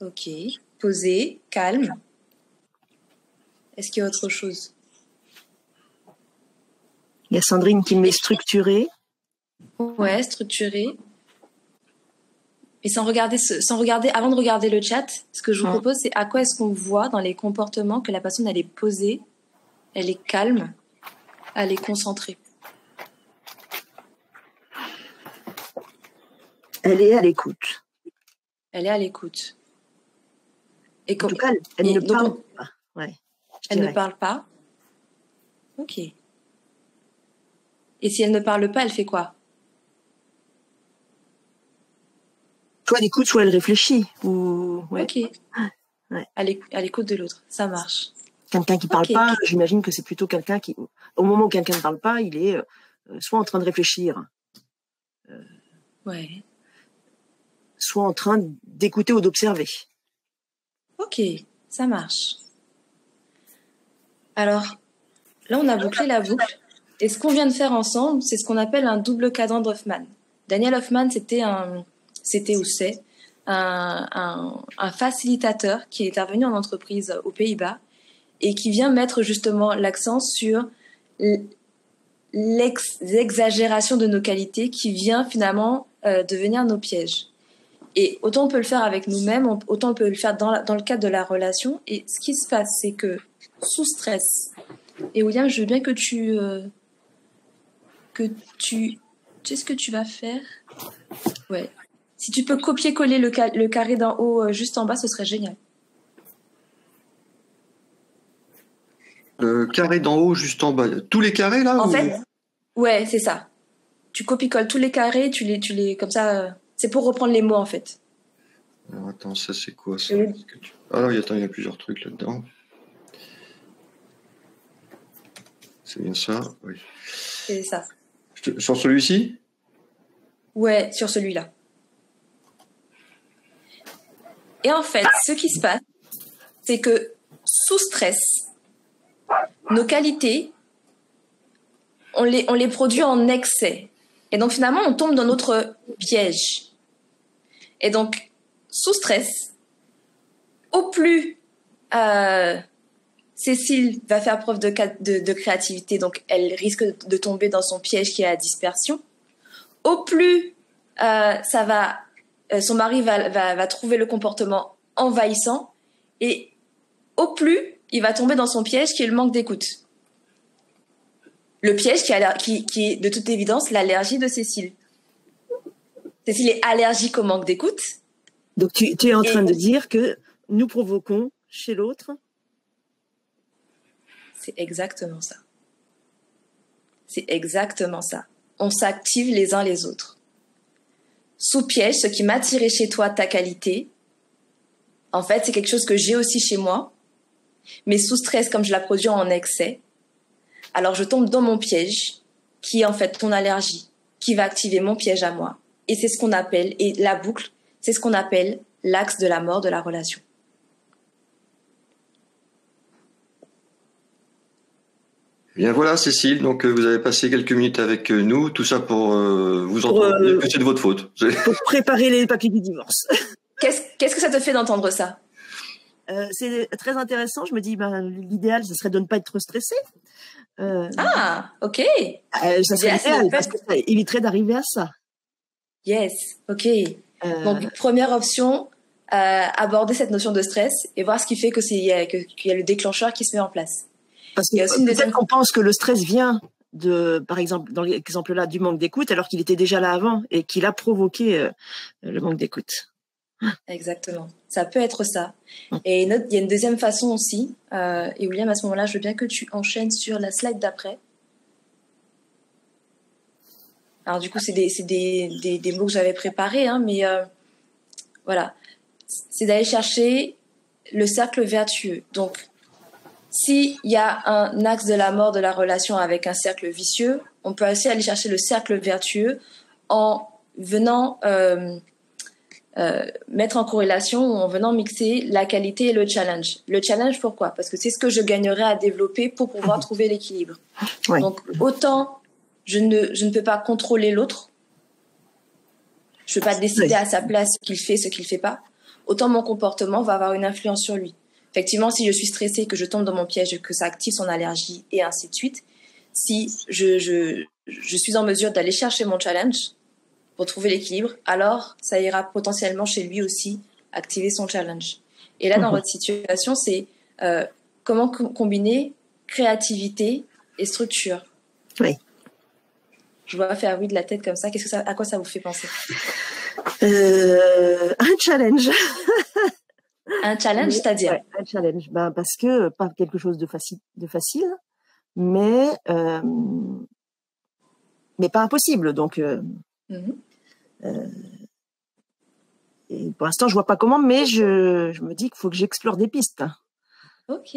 Ok. Posé, calme. Est-ce qu'il y a autre chose? Il y a Sandrine qui met structuré. Ouais, structuré. Et sans regarder, avant de regarder le chat, ce que je vous propose, c'est à quoi est-ce qu'on voit dans les comportements que la personne, elle est posée, elle est calme, elle est concentrée. Elle est à l'écoute. Elle est à l'écoute. En tout cas, elle ne parle pas. Ouais, elle ne parle pas. Ok. Et si elle ne parle pas, elle fait quoi? Soit elle écoute, soit elle réfléchit. Ouais. Ok. Ouais. À l'écoute de l'autre, ça marche. Quelqu'un qui parle pas, j'imagine que c'est plutôt quelqu'un qui, au moment où quelqu'un ne parle pas, il est soit en train de réfléchir, ouais, soit en train d'écouter ou d'observer. Ok, ça marche. Alors, là, on a bouclé la boucle. Et ce qu'on vient de faire ensemble, c'est ce qu'on appelle un double cadran d'Hoffmann. Daniel Hoffmann, c'est un facilitateur qui est intervenu en entreprise aux Pays-Bas et qui vient mettre justement l'accent sur l'exagération de nos qualités qui vient finalement devenir nos pièges. Et autant on peut le faire avec nous-mêmes, autant on peut le faire dans le cadre de la relation. Et ce qui se passe, c'est que sous stress, et William, je veux bien que tu sais ce que tu vas faire? Ouais. Si tu peux copier-coller le carré d'en haut juste en bas, ce serait génial. Le carré d'en haut juste en bas. Tous les carrés là? En fait, ouais, c'est ça. Tu copies-colles tous les carrés, tu les comme ça. C'est pour reprendre les mots en fait. Alors attends, ça c'est quoi ça? Alors il y a plusieurs trucs là-dedans. c'est bien ça. Oui. C'est ça. Sur celui-ci? Ouais, sur celui-là. Et en fait, ce qui se passe, c'est que sous stress, nos qualités, on les produit en excès. Et donc finalement, on tombe dans notre piège. Et donc, sous stress, au plus Cécile va faire preuve de créativité, donc elle risque de tomber dans son piège qui est la dispersion. Au plus son mari va trouver le comportement envahissant, et au plus il va tomber dans son piège qui est le manque d'écoute. Le piège qui est de toute évidence l'allergie de Cécile. Cécile est allergique au manque d'écoute. Donc tu es en train de dire que nous provoquons chez l'autre. C'est exactement ça. C'est exactement ça. On s'active les uns les autres. Sous piège, ce qui m'a attiré chez toi, ta qualité, en fait, c'est quelque chose que j'ai aussi chez moi, mais sous stress, comme je la produis en excès, alors je tombe dans mon piège, qui est en fait ton allergie, qui va activer mon piège à moi. Et c'est ce qu'on appelle, et la boucle, c'est ce qu'on appelle l'axe de la mort de la relation. Bien voilà, Cécile, donc vous avez passé quelques minutes avec nous, tout ça pour vous entendre que c'est de votre faute. Pour préparer les papiers du divorce. Qu'est-ce que ça te fait d'entendre ça? C'est très intéressant. Je me dis, l'idéal, ce serait de ne pas être stressé. Ok. Ça serait l'idéal, parce que ça éviterait d'arriver à ça. Yes, ok. Donc, première option, aborder cette notion de stress et voir ce qui fait qu'il y a le déclencheur qui se met en place. Parce que peut-être qu'on pense que le stress vient par exemple, dans l'exemple-là, du manque d'écoute, alors qu'il était déjà là avant et qu'il a provoqué le manque d'écoute. Exactement. Ça peut être ça. Et il y a une deuxième façon aussi. Et William, à ce moment-là, je veux bien que tu enchaînes sur la slide d'après. Alors du coup, c'est des mots que j'avais préparés, hein, mais voilà. C'est d'aller chercher le cercle vertueux. Donc, s'il y a un axe de la mort de la relation avec un cercle vicieux, on peut aussi aller chercher le cercle vertueux en venant mettre en corrélation ou en venant mixer la qualité et le challenge. Le challenge, pourquoi? Parce que c'est ce que je gagnerais à développer pour pouvoir trouver l'équilibre. Ouais. Donc, autant je ne peux pas contrôler l'autre, je ne peux pas décider à sa place ce qu'il fait, ce qu'il ne fait pas, autant mon comportement va avoir une influence sur lui. Effectivement, si je suis stressée, que je tombe dans mon piège, que ça active son allergie et ainsi de suite, si je suis en mesure d'aller chercher mon challenge pour trouver l'équilibre, alors ça ira potentiellement chez lui aussi activer son challenge. Et là, dans votre situation, c'est comment combiner créativité et structure. Oui. Je vois faire oui de la tête comme ça. À quoi ça vous fait penser? Un challenge. Un challenge, c'est-à-dire? Ouais, un challenge. Parce que pas quelque chose de facile, mais pas impossible. Donc, et pour l'instant, je vois pas comment, mais je me dis qu'il faut que j'explore des pistes. Ok.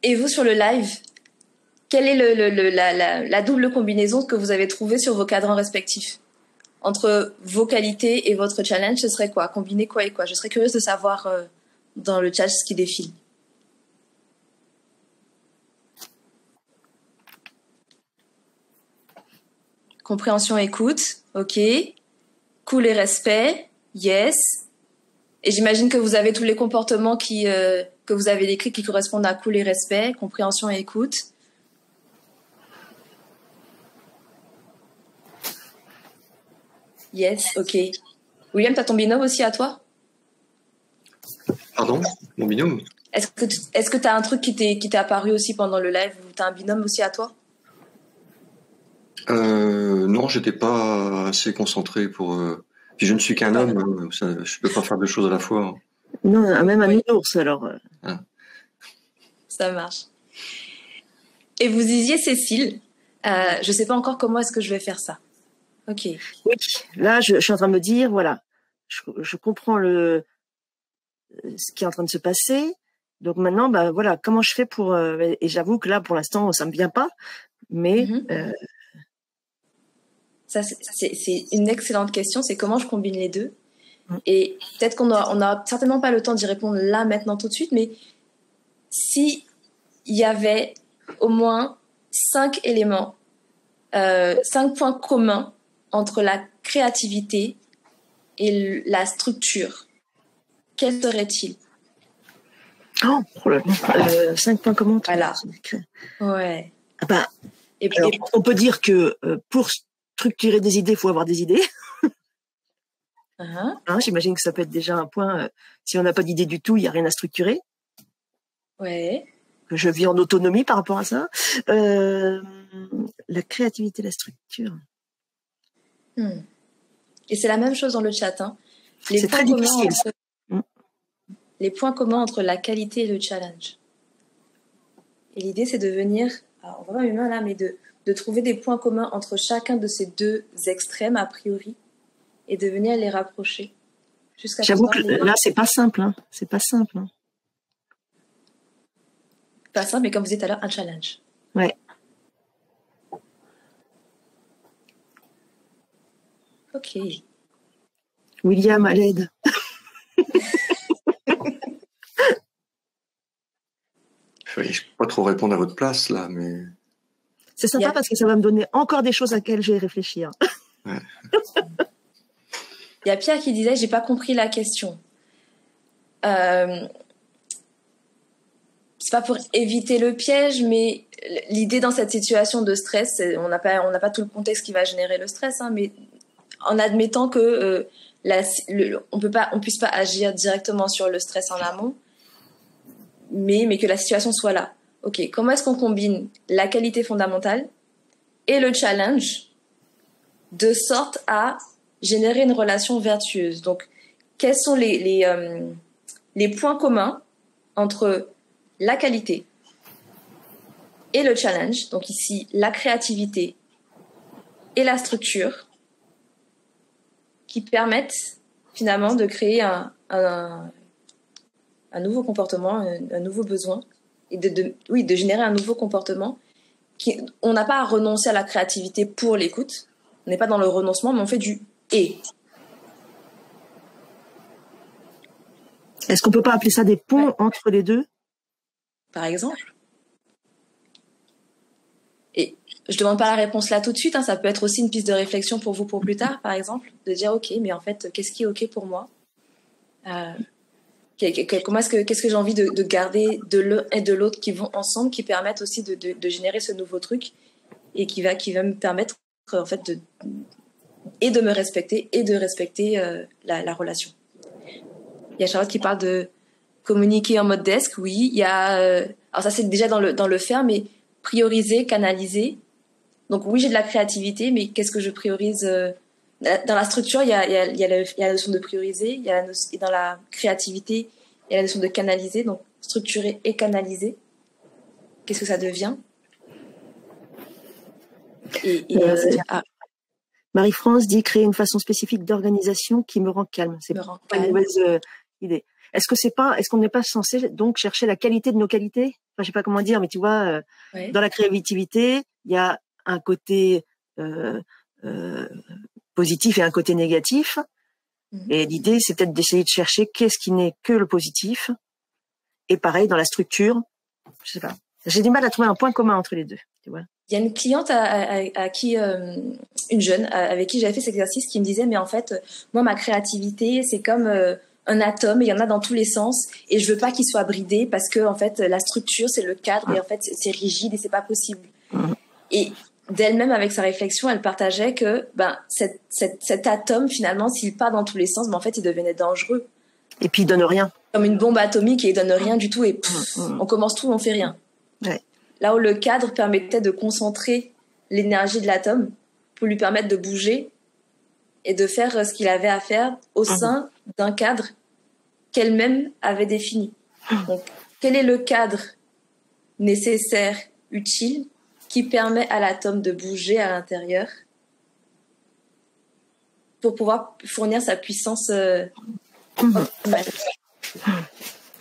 Et vous, sur le live, quelle est la double combinaison que vous avez trouvée sur vos cadrans respectifs? Entre vos qualités et votre challenge, ce serait quoi? Combiner quoi et quoi? Je serais curieuse de savoir dans le chat ce qui défile. Compréhension, écoute, ok. Cool et respect, yes. Et j'imagine que vous avez tous les comportements que vous avez décrits qui correspondent à cool et respect, compréhension et écoute. Yes, ok. William, t'as ton binôme aussi à toi? Pardon? Mon binôme? Est-ce que t'as un truc qui t'est apparu aussi pendant le live? Ou t'as un binôme aussi à toi? Non, j'étais pas assez concentré pour... Puis je ne suis qu'un homme, je peux pas faire deux choses à la fois. Non, même un ours, alors. Ça marche. Et vous disiez, Cécile, je sais pas encore comment est-ce que je vais faire ça. Ok. Oui, là, je suis en train de me dire, voilà, je comprends ce qui est en train de se passer, Donc maintenant, bah voilà, comment je fais pour et j'avoue que là, pour l'instant, ça me vient pas, mais ça c'est une excellente question. C'est comment je combine les deux. Mm. Et peut-être qu'on a certainement pas le temps d'y répondre là maintenant tout de suite, mais si il y avait au moins 5 éléments, 5 points communs entre la créativité et la structure, quels seraient-ils? Oh là là. 5 points communs. Voilà. Ouais. Ah bah, Et alors, on peut dire que pour structurer des idées, il faut avoir des idées. Hein, j'imagine que ça peut être déjà un point. Si on n'a pas d'idée du tout, il n'y a rien à structurer. Ouais. Je vis en autonomie par rapport à ça. La créativité, la structure. Et c'est la même chose dans le chat. Hein. C'est très difficile. Les points communs entre la qualité et le challenge. Et l'idée, c'est de venir, alors on voit pas mes mains là, mais de trouver des points communs entre chacun de ces deux extrêmes, a priori, et de venir les rapprocher. J'avoue que là, c'est pas simple. Hein. C'est pas simple. Hein. Pas simple, mais comme vous disiez tout à l'heure, un challenge. Ouais. Ok. William, à l'aide. Je ne peux pas trop répondre à votre place, là, mais... C'est sympa parce que ça va me donner encore des choses à laquelle je vais réfléchir. Ouais. Il y a Pierre qui disait « J'ai pas compris la question ». C'est pas pour éviter le piège, mais l'idée dans cette situation de stress, on n'a pas tout le contexte qui va générer le stress, hein, mais en admettant que on puisse pas agir directement sur le stress en amont, mais que la situation soit là. Ok, comment est-ce qu'on combine la qualité fondamentale et le challenge de sorte à générer une relation vertueuse? Donc, quels sont les points communs entre la qualité et le challenge, donc ici la créativité et la structure, qui permettent finalement de créer un nouveau comportement, un nouveau besoin, et de générer un nouveau comportement. On n'a pas à renoncer à la créativité pour l'écoute, on n'est pas dans le renoncement, mais on fait du « et ». Est-ce qu'on peut pas appeler ça des ponts entre les deux? Par exemple. Et je demande pas la réponse là tout de suite, hein, ça peut être aussi une piste de réflexion pour vous pour plus tard, par exemple, de dire ok, mais en fait, qu'est-ce qui est ok pour moi? Qu'est-ce que j'ai envie de garder de l'un et de l'autre qui vont ensemble, qui permettent aussi de générer ce nouveau truc et qui va me permettre en fait de me respecter et de respecter la relation. Il y a Charlotte qui parle de communiquer en mode desk, oui. Il y a alors ça c'est déjà dans le faire, mais prioriser, canaliser. Donc oui, j'ai de la créativité, mais qu'est-ce que je priorise dans la structure, il y a la notion de prioriser, et dans la créativité, il y a la notion de canaliser, donc structurer et canaliser. Qu'est-ce que ça devient? Marie-France dit créer une façon spécifique d'organisation qui me rend calme. C'est pas une mauvaise idée. Est-ce qu'on n'est pas censé donc chercher la qualité de nos qualités? Enfin, je sais pas comment dire, mais tu vois, dans la créativité, il y a un côté positif et un côté négatif. Et l'idée, c'est peut-être d'essayer de chercher qu'est-ce qui n'est que le positif. Et pareil, dans la structure, je sais pas. J'ai du mal à trouver un point commun entre les deux, tu vois. Il y a une cliente à qui, une jeune, avec qui j'avais fait cet exercice, qui me disait, mais en fait, moi, ma créativité, c'est comme un atome, et il y en a dans tous les sens, et je veux pas qu'il soit bridé parce que, en fait, la structure, c'est le cadre, et en fait, c'est rigide et c'est pas possible. Et d'elle-même, avec sa réflexion, elle partageait que, cet atome, finalement, s'il part dans tous les sens, en fait, il devenait dangereux. Et puis, il donne rien. Comme une bombe atomique, et il donne rien du tout, et on commence tout, on fait rien. Ouais. Là où le cadre permettait de concentrer l'énergie de l'atome pour lui permettre de bouger et de faire ce qu'il avait à faire au sein d'un cadre qu'elle-même avait défini. Donc, quel est le cadre nécessaire, utile, qui permet à l'atome de bouger à l'intérieur pour pouvoir fournir sa puissance optimale.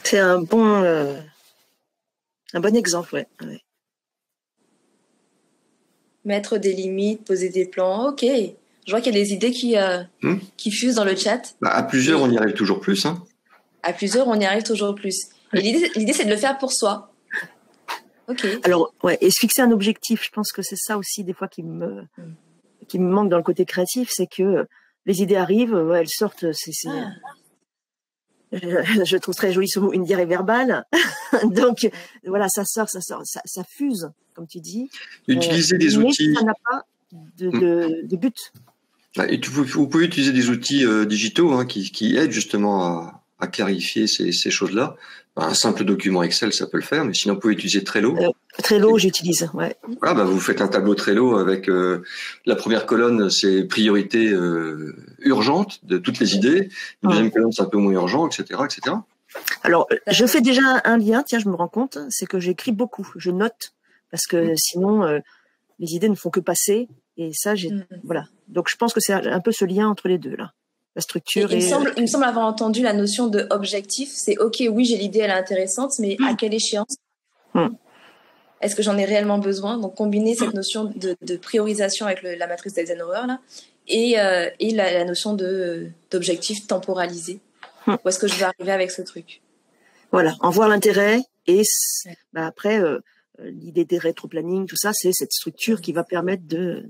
C'est un bon exemple, ouais. Mettre des limites, poser des plans. Ok. Je vois qu'il y a des idées qui fusent dans le chat. À plusieurs, Et on y arrive toujours plus. Hein. à plusieurs, on y arrive toujours plus. Et l'idée, c'est de le faire pour soi. Ok. Alors, ouais, et se fixer un objectif, je pense que c'est ça aussi des fois qui me manque dans le côté créatif, c'est que les idées arrivent, ouais, elles sortent, je trouve très joli ce mot, une diarrhée verbale. Donc, voilà, ça sort, ça fuse, comme tu dis. Utiliser des mais outils. ça n'a pas de but. Et vous pouvez utiliser des outils digitaux hein, qui aident justement à clarifier ces choses-là. Un simple document Excel, ça peut le faire, mais sinon vous pouvez utiliser Trello. Trello, j'utilise, ouais. Voilà, vous faites un tableau Trello avec la première colonne, c'est priorité urgente de toutes les idées. La deuxième colonne, c'est un peu moins urgent, etc., etc. Alors, je fais déjà un lien, tiens, je me rends compte, c'est que j'écris beaucoup, je note, parce que sinon, les idées ne font que passer, et ça, voilà. Donc, je pense que c'est un peu ce lien entre les deux, là. La structure il me semble avoir entendu la notion de objectif. C'est ok, oui, j'ai l'idée, elle est intéressante, mais à quelle échéance est-ce que j'en ai réellement besoin? Donc, combiner cette notion de priorisation avec la matrice d'Eisenhower, là, et la notion d'objectif temporalisé. Où est-ce que je vais arriver avec ce truc? Voilà, en voir l'intérêt, et après, l'idée des rétro-planning, tout ça, c'est cette structure qui va permettre de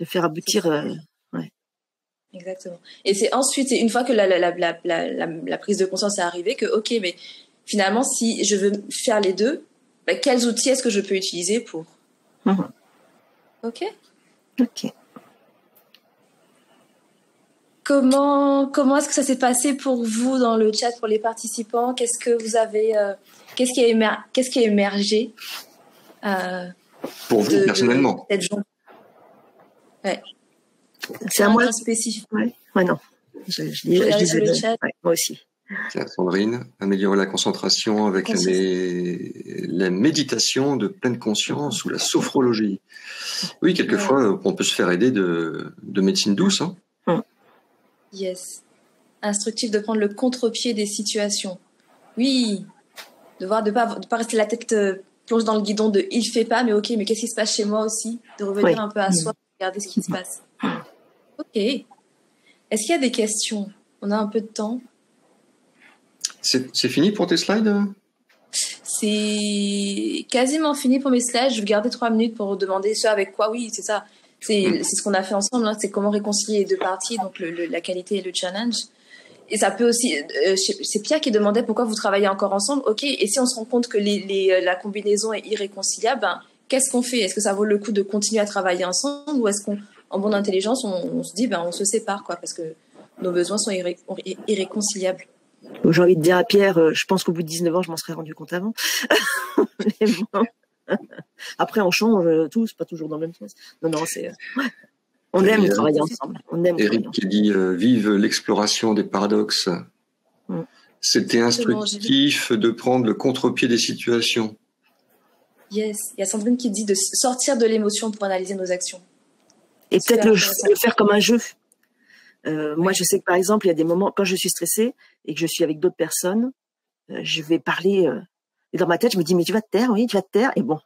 faire aboutir... ouais. Exactement. Et c'est ensuite, une fois que la prise de conscience est arrivée, que ok, mais finalement, si je veux faire les deux, quels outils est-ce que je peux utiliser pour? Ok. Comment est-ce que ça s'est passé pour vous dans le chat, pour les participants? Qu'est-ce que vous avez, qu'est-ce qui a émergé pour vous personnellement? Ouais. C'est un moyen spécifique. Ouais, non. Je disais le chat. Ouais, moi aussi. Tiens, Sandrine, améliorer la concentration avec la méditation de pleine conscience ou la sophrologie. Oui, quelquefois, on peut se faire aider de médecine douce. Hein. Yes. Instructif de prendre le contre-pied des situations. Oui. De pas rester la tête plonge dans le guidon de il fait pas, mais ok, mais qu'est-ce qui se passe chez moi aussi? De revenir un peu à soi, regarder ce qui se passe. Ok. Est-ce qu'il y a des questions? On a un peu de temps. C'est fini pour tes slides? C'est quasiment fini pour mes slides. Je vais garder 3 minutes pour demander ce avec quoi. Oui, c'est ça. C'est ce qu'on a fait ensemble. Hein. C'est comment réconcilier les deux parties, donc la qualité et le challenge. Et ça peut aussi... c'est Pierre qui demandait pourquoi vous travaillez encore ensemble. Ok, et si on se rend compte que la combinaison est irréconciliable, qu'est-ce qu'on fait? Est-ce que ça vaut le coup de continuer à travailler ensemble ou est-ce qu'en bonne intelligence, on se dit on se sépare quoi, parce que nos besoins sont irréconciliables? J'ai envie de dire à Pierre, je pense qu'au bout de 19 ans, je m'en serais rendu compte avant. Mais bon. Après, on change tout, c'est pas toujours dans le même sens. Non, c'est... On aime travailler ensemble. Eric qui dit vive l'exploration des paradoxes. C'était instructif de prendre le contre-pied des situations. Yes. Il y a Sandrine qui dit de sortir de l'émotion pour analyser nos actions. Et peut-être le faire comme un jeu. Moi, je sais que par exemple, il y a des moments quand je suis stressée et que je suis avec d'autres personnes, je vais parler et dans ma tête, je me dis mais tu vas te taire, oui, tu vas te taire. Et bon,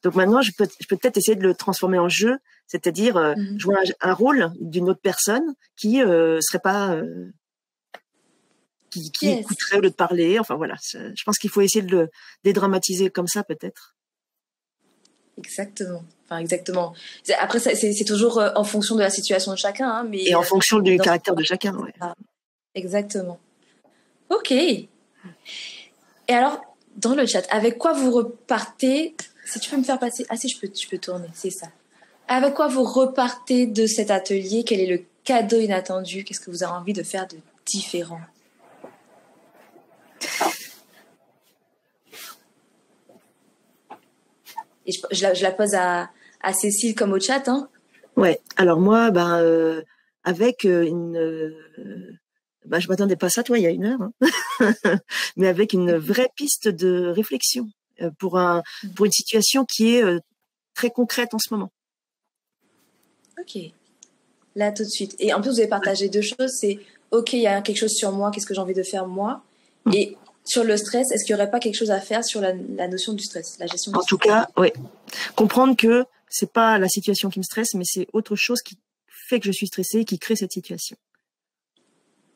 donc maintenant, je peux peut-être essayer de le transformer en jeu, c'est-à-dire jouer un rôle d'une autre personne qui serait pas qui écouterait au lieu de parler. Enfin voilà, je pense qu'il faut essayer de le dédramatiser comme ça peut-être. Exactement. Enfin, exactement. Après, c'est toujours en fonction de la situation de chacun. Hein, mais, et en fonction du caractère de chacun. Ouais. Exactement. Ok. Et alors, dans le chat, avec quoi vous repartez? Si tu peux me faire passer... Ah si, je peux tourner, c'est ça. Avec quoi vous repartez de cet atelier? Quel est le cadeau inattendu? Qu'est-ce que vous avez envie de faire de différent? Et je la pose à Cécile comme au chat. Hein. Ouais. Alors moi, avec je m'attendais pas à ça, toi, il y a 1 heure, hein. Mais avec une vraie piste de réflexion pour une situation qui est très concrète en ce moment. Ok. Là, tout de suite. Et en plus, vous avez partagé 2 choses. C'est, ok, il y a quelque chose sur moi, qu'est-ce que j'ai envie de faire moi? Et sur le stress, est-ce qu'il n'y aurait pas quelque chose à faire sur la notion du stress, la gestion du En stress? tout cas, oui. Comprendre que c'est pas la situation qui me stresse, mais c'est autre chose qui fait que je suis stressée et qui crée cette situation.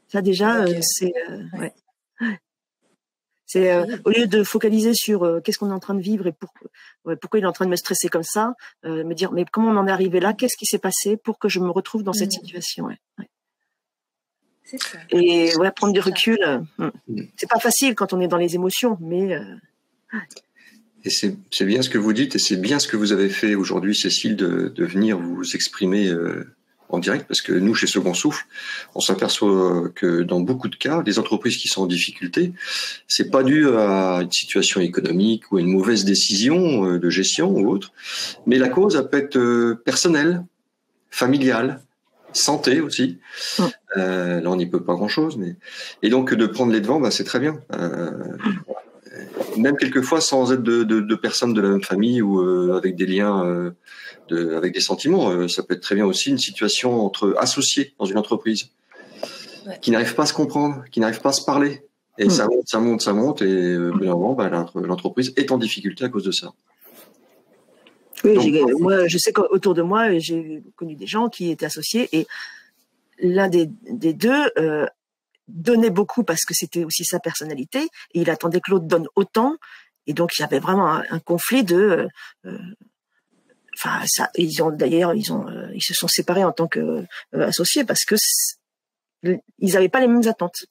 Ça déjà, c'est ouais. C'est au lieu de focaliser sur qu'est-ce qu'on est en train de vivre et pourquoi il est en train de me stresser comme ça, me dire mais comment on en est arrivé là, qu'est-ce qui s'est passé pour que je me retrouve dans cette situation. C'est ça. Et prendre du recul, c'est pas facile quand on est dans les émotions, mais et c'est bien ce que vous dites et c'est bien ce que vous avez fait aujourd'hui, Cécile, de venir vous exprimer en direct, parce que nous, chez Second Souffle, on s'aperçoit que dans beaucoup de cas, les entreprises qui sont en difficulté, c'est pas dû à une situation économique ou à une mauvaise décision de gestion ou autre, mais la cause, elle peut être personnelle, familiale, santé aussi. Là, on n'y peut pas grand-chose, mais et donc de prendre les devants, c'est très bien. Même quelquefois sans être de personnes de la même famille ou avec des liens, avec des sentiments. Ça peut être très bien aussi une situation entre associés dans une entreprise qui n'arrivent pas à se comprendre, qui n'arrivent pas à se parler. Et ça monte, et au bout d'un moment, l'entreprise est en difficulté à cause de ça. Oui, donc, moi, je sais qu'autour de moi, j'ai connu des gens qui étaient associés et l'un des deux donnait beaucoup parce que c'était aussi sa personnalité et il attendait que l'autre donne autant, et donc il y avait vraiment un conflit de ils se sont séparés en tant que associés parce que ils n'avaient pas les mêmes attentes.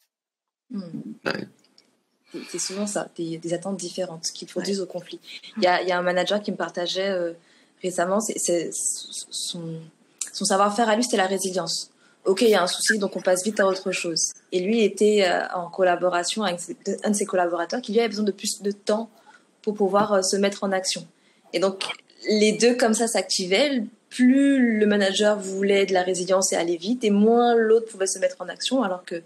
C'est souvent ça, des attentes différentes qui produisent au conflit. Il y a un manager qui me partageait récemment, son savoir-faire à lui, c'était la résilience. Ok, il y a un souci, donc on passe vite à autre chose. Et lui, il était en collaboration avec un de ses collaborateurs qui lui avait besoin de plus de temps pour pouvoir se mettre en action. Et donc, les deux comme ça s'activaient. Plus le manager voulait de la résilience et aller vite, et moins l'autre pouvait se mettre en action, alors que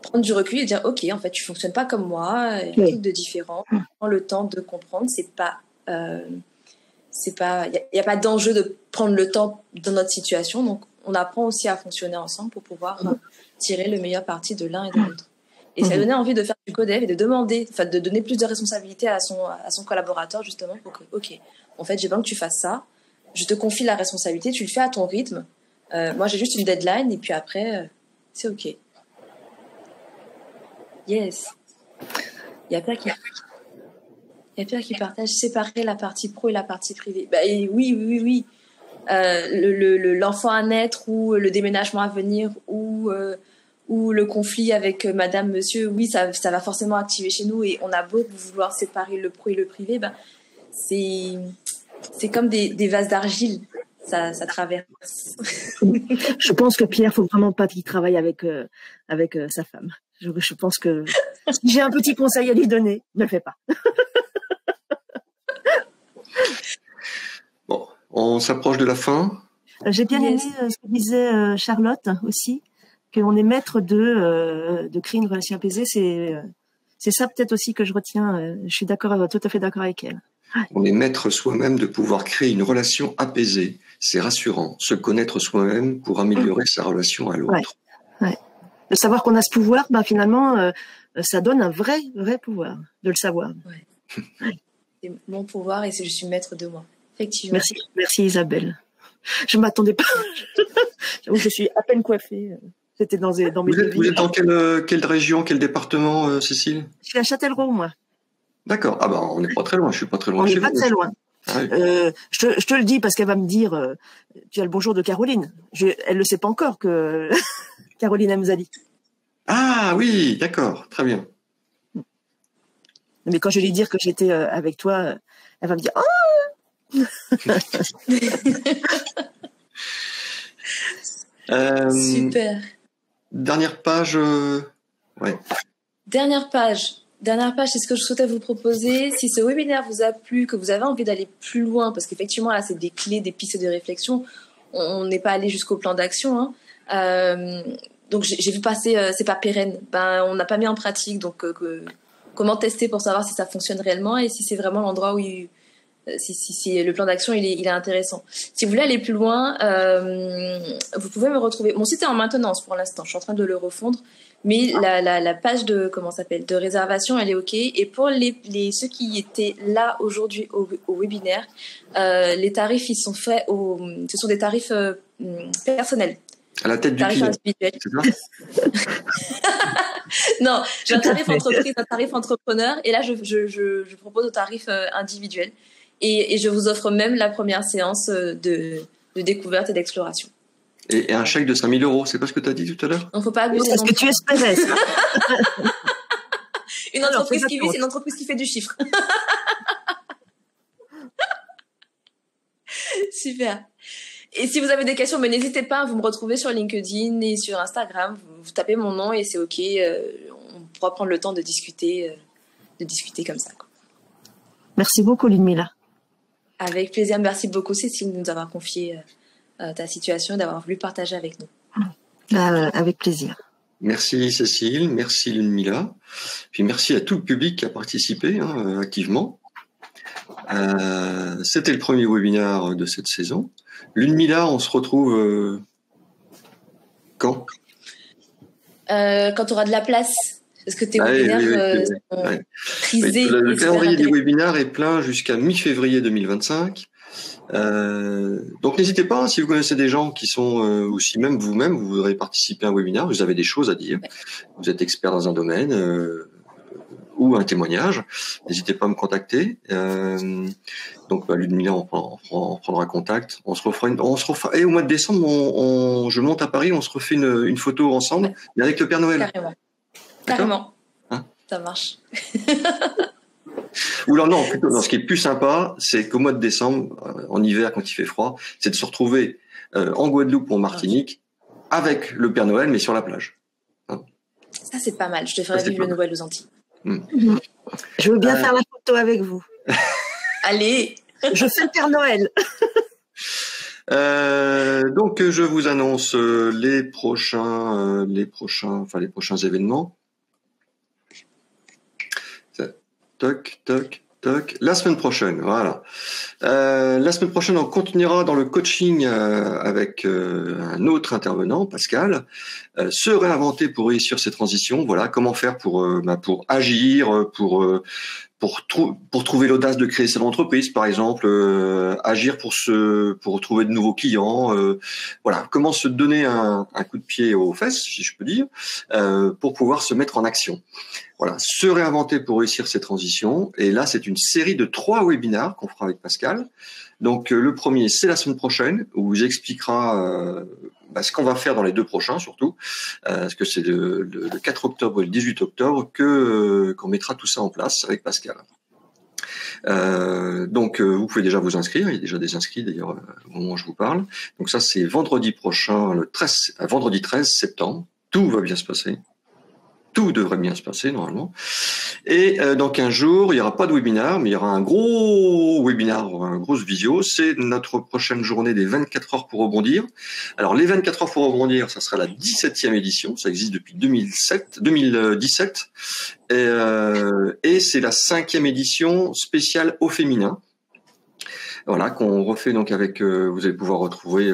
prendre du recul et dire ok, en fait, tu fonctionnes pas comme moi, il y a un truc de différent. Prends le temps de comprendre, il y a pas d'enjeu de prendre le temps dans notre situation, donc on apprend aussi à fonctionner ensemble pour pouvoir tirer le meilleur parti de l'un et de l'autre. Et ça donnait envie de faire du codev et de donner plus de responsabilité à son collaborateur, justement, pour que, ok, en fait, j'ai besoin que tu fasses ça, je te confie la responsabilité, tu le fais à ton rythme, moi j'ai juste une deadline, et puis après, c'est ok. Yes. Il y a Pierre qui partage séparer la partie pro et la partie privée. Et oui. L'enfant à naître ou le déménagement à venir ou le conflit avec madame, monsieur, oui, ça va forcément activer chez nous, et on a beau vouloir séparer le pro et le privé, c'est comme des vases d'argile, ça traverse. Je pense que Pierre, faut vraiment pas qu'il travaille avec sa femme. Je pense que si j'ai un petit conseil à lui donner, ne le fais pas. Bon, on s'approche de la fin. J'ai bien aimé ce que disait Charlotte aussi, qu'on est maître de créer une relation apaisée. C'est ça peut-être aussi que je retiens. Je suis tout à fait d'accord avec elle. On est maître soi-même de pouvoir créer une relation apaisée. C'est rassurant. Se connaître soi-même pour améliorer sa relation à l'autre. Ouais. De savoir qu'on a ce pouvoir, finalement, ça donne un vrai pouvoir de le savoir. Ouais. C'est mon pouvoir et je suis maître de moi. Effectivement. Merci Isabelle. Je m'attendais pas. Je suis à peine coiffée. C'était dans mes devis. Vous êtes dans quelle région, quel département, Cécile? Je suis à Châtellerault, moi. D'accord. Ah on n'est pas très loin. Je suis pas très loin. On n'est pas très loin. Ah oui. Je te le dis parce qu'elle va me dire tu as le bonjour de Caroline. Elle le sait pas encore que Caroline elle nous a dit. Ah oui, d'accord, très bien. Mais quand je vais lui dire que j'étais avec toi, elle va me dire oh. Super. Dernière page. Ouais. Dernière page, c'est ce que je souhaitais vous proposer. Si ce webinaire vous a plu, que vous avez envie d'aller plus loin, parce qu'effectivement, là, c'est des clés, des pistes de réflexion. On n'est pas allé jusqu'au plan d'action. Donc, j'ai vu passer, c'est pas pérenne. On n'a pas mis en pratique. Donc, comment tester pour savoir si ça fonctionne réellement et si c'est vraiment l'endroit où si le plan d'action il est intéressant. Si vous voulez aller plus loin, vous pouvez me retrouver. Mon site est en maintenance pour l'instant. Je suis en train de le refondre, mais la page de réservation, elle est OK. Et pour ceux qui étaient là aujourd'hui au webinaire, les tarifs ils sont faits ce sont des tarifs personnels. À la tête du client. C'est ça. Non, j'ai un tarif entreprise, un tarif entrepreneur, et là je propose au tarif individuel, et je vous offre même la première séance de découverte et d'exploration. Et un chèque de 5 000 €, c'est pas ce que tu as dit tout à l'heure? Il ne faut pas abuser. C'est ce que tu espérais, ça. Une entreprise qui vit, c'est une entreprise qui fait du chiffre. Super. Et si vous avez des questions, mais n'hésitez pas, vous me retrouvez sur LinkedIn et sur Instagram. Vous tapez mon nom et c'est OK. On pourra prendre le temps de discuter comme ça, quoi. Merci beaucoup, Ludmila. Avec plaisir. Merci beaucoup, Cécile, de nous avoir confié ta situation et d'avoir voulu partager avec nous. Avec plaisir. Merci, Cécile. Merci, Ludmila. Puis merci à tout le public qui a participé activement. C'était le premier webinaire de cette saison. Ludmila, on se retrouve quand tu auras de la place. Parce que tes webinaires sont prisés. Le calendrier des webinaires est plein jusqu'à mi-février 2025. Donc n'hésitez pas, si vous connaissez des gens qui sont, ou si même vous-même, vous voudrez participer à un webinaire, vous avez des choses à dire, vous êtes expert dans un domaine, ou un témoignage, n'hésitez pas à me contacter. Donc Ludmila, on prendra contact. On se refera. Et au mois de décembre, je monte à Paris, on se refait une photo ensemble, mais avec le Père Noël. Carrément. Hein, ça marche. Ou alors non, plutôt, non, ce qui est plus sympa, c'est qu'au mois de décembre, en hiver, quand il fait froid, c'est de se retrouver en Guadeloupe ou en Martinique avec le Père Noël, mais sur la plage. Hein. Ça, c'est pas mal. Je te ferai vivre le Noël aux Antilles. Je veux bien faire la photo avec vous. Allez. Je fais le Père Noël. Donc je vous annonce les prochains événements. Toc, toc, toc. La semaine prochaine, voilà. La semaine prochaine, on continuera dans le coaching avec un autre intervenant, Pascal. Se réinventer pour réussir ces transitions. Voilà, comment faire pour agir, pour trouver l'audace de créer son entreprise, par exemple, agir pour trouver de nouveaux clients. Voilà, comment se donner un coup de pied aux fesses, si je peux dire, pour pouvoir se mettre en action. Voilà, se réinventer pour réussir ces transitions. Et là, c'est une série de 3 webinaires qu'on fera avec Pascal. Donc, le premier, c'est la semaine prochaine, où il expliquera ce qu'on va faire dans les 2 prochains, surtout, parce que c'est le 4 octobre et le 18 octobre qu'on mettra tout ça en place avec Pascal. Donc, vous pouvez déjà vous inscrire. Il y a déjà des inscrits, d'ailleurs, au moment où je vous parle. Donc ça, c'est vendredi prochain, vendredi 13 septembre. Tout va bien se passer. Tout devrait bien se passer normalement. Et dans 15 jours, il n'y aura pas de webinaire, mais il y aura un gros webinaire, une grosse visio. C'est notre prochaine journée des 24 heures pour rebondir. Alors les 24 heures pour rebondir, ça sera la 17e édition. Ça existe depuis 2017. Et c'est la 5e édition spéciale au féminin. Voilà, qu'on refait donc avec, vous allez pouvoir retrouver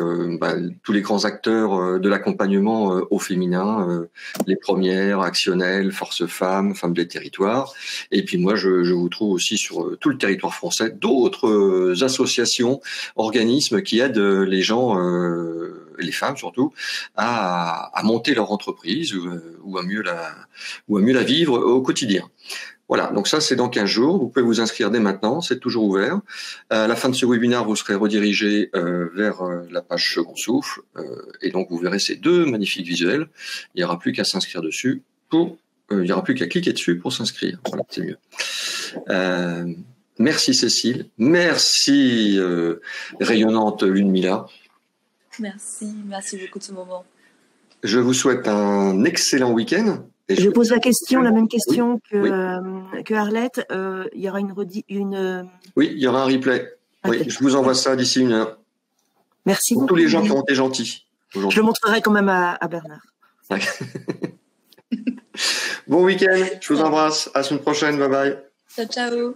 tous les grands acteurs de l'accompagnement au féminin, les premières, Actionnelles, Force Femmes, Femmes des territoires. Et puis moi, je vous trouve aussi sur tout le territoire français d'autres associations, organismes qui aident les gens, les femmes surtout, à monter leur entreprise ou à mieux la vivre au quotidien. Voilà, donc ça c'est dans 15 jours, vous pouvez vous inscrire dès maintenant, c'est toujours ouvert. À la fin de ce webinaire, vous serez redirigé vers la page Second Souffle, et donc vous verrez ces 2 magnifiques visuels. Il n'y aura plus qu'à s'inscrire dessus il n'y aura plus qu'à cliquer dessus pour s'inscrire. Voilà, c'est mieux. Merci Cécile, merci rayonnante Ludmila. Merci beaucoup de ce moment. Je vous souhaite un excellent week-end. Je pose la même question que Arlette. Il y aura une... Oui, il y aura un replay. Oui, je vous envoie ça d'ici 1 heure. Merci beaucoup. Pour tous les gens qui ont été gentils. Je le montrerai quand même à Bernard. Bon week-end, je vous embrasse. À la semaine prochaine, bye bye. Ciao, ciao.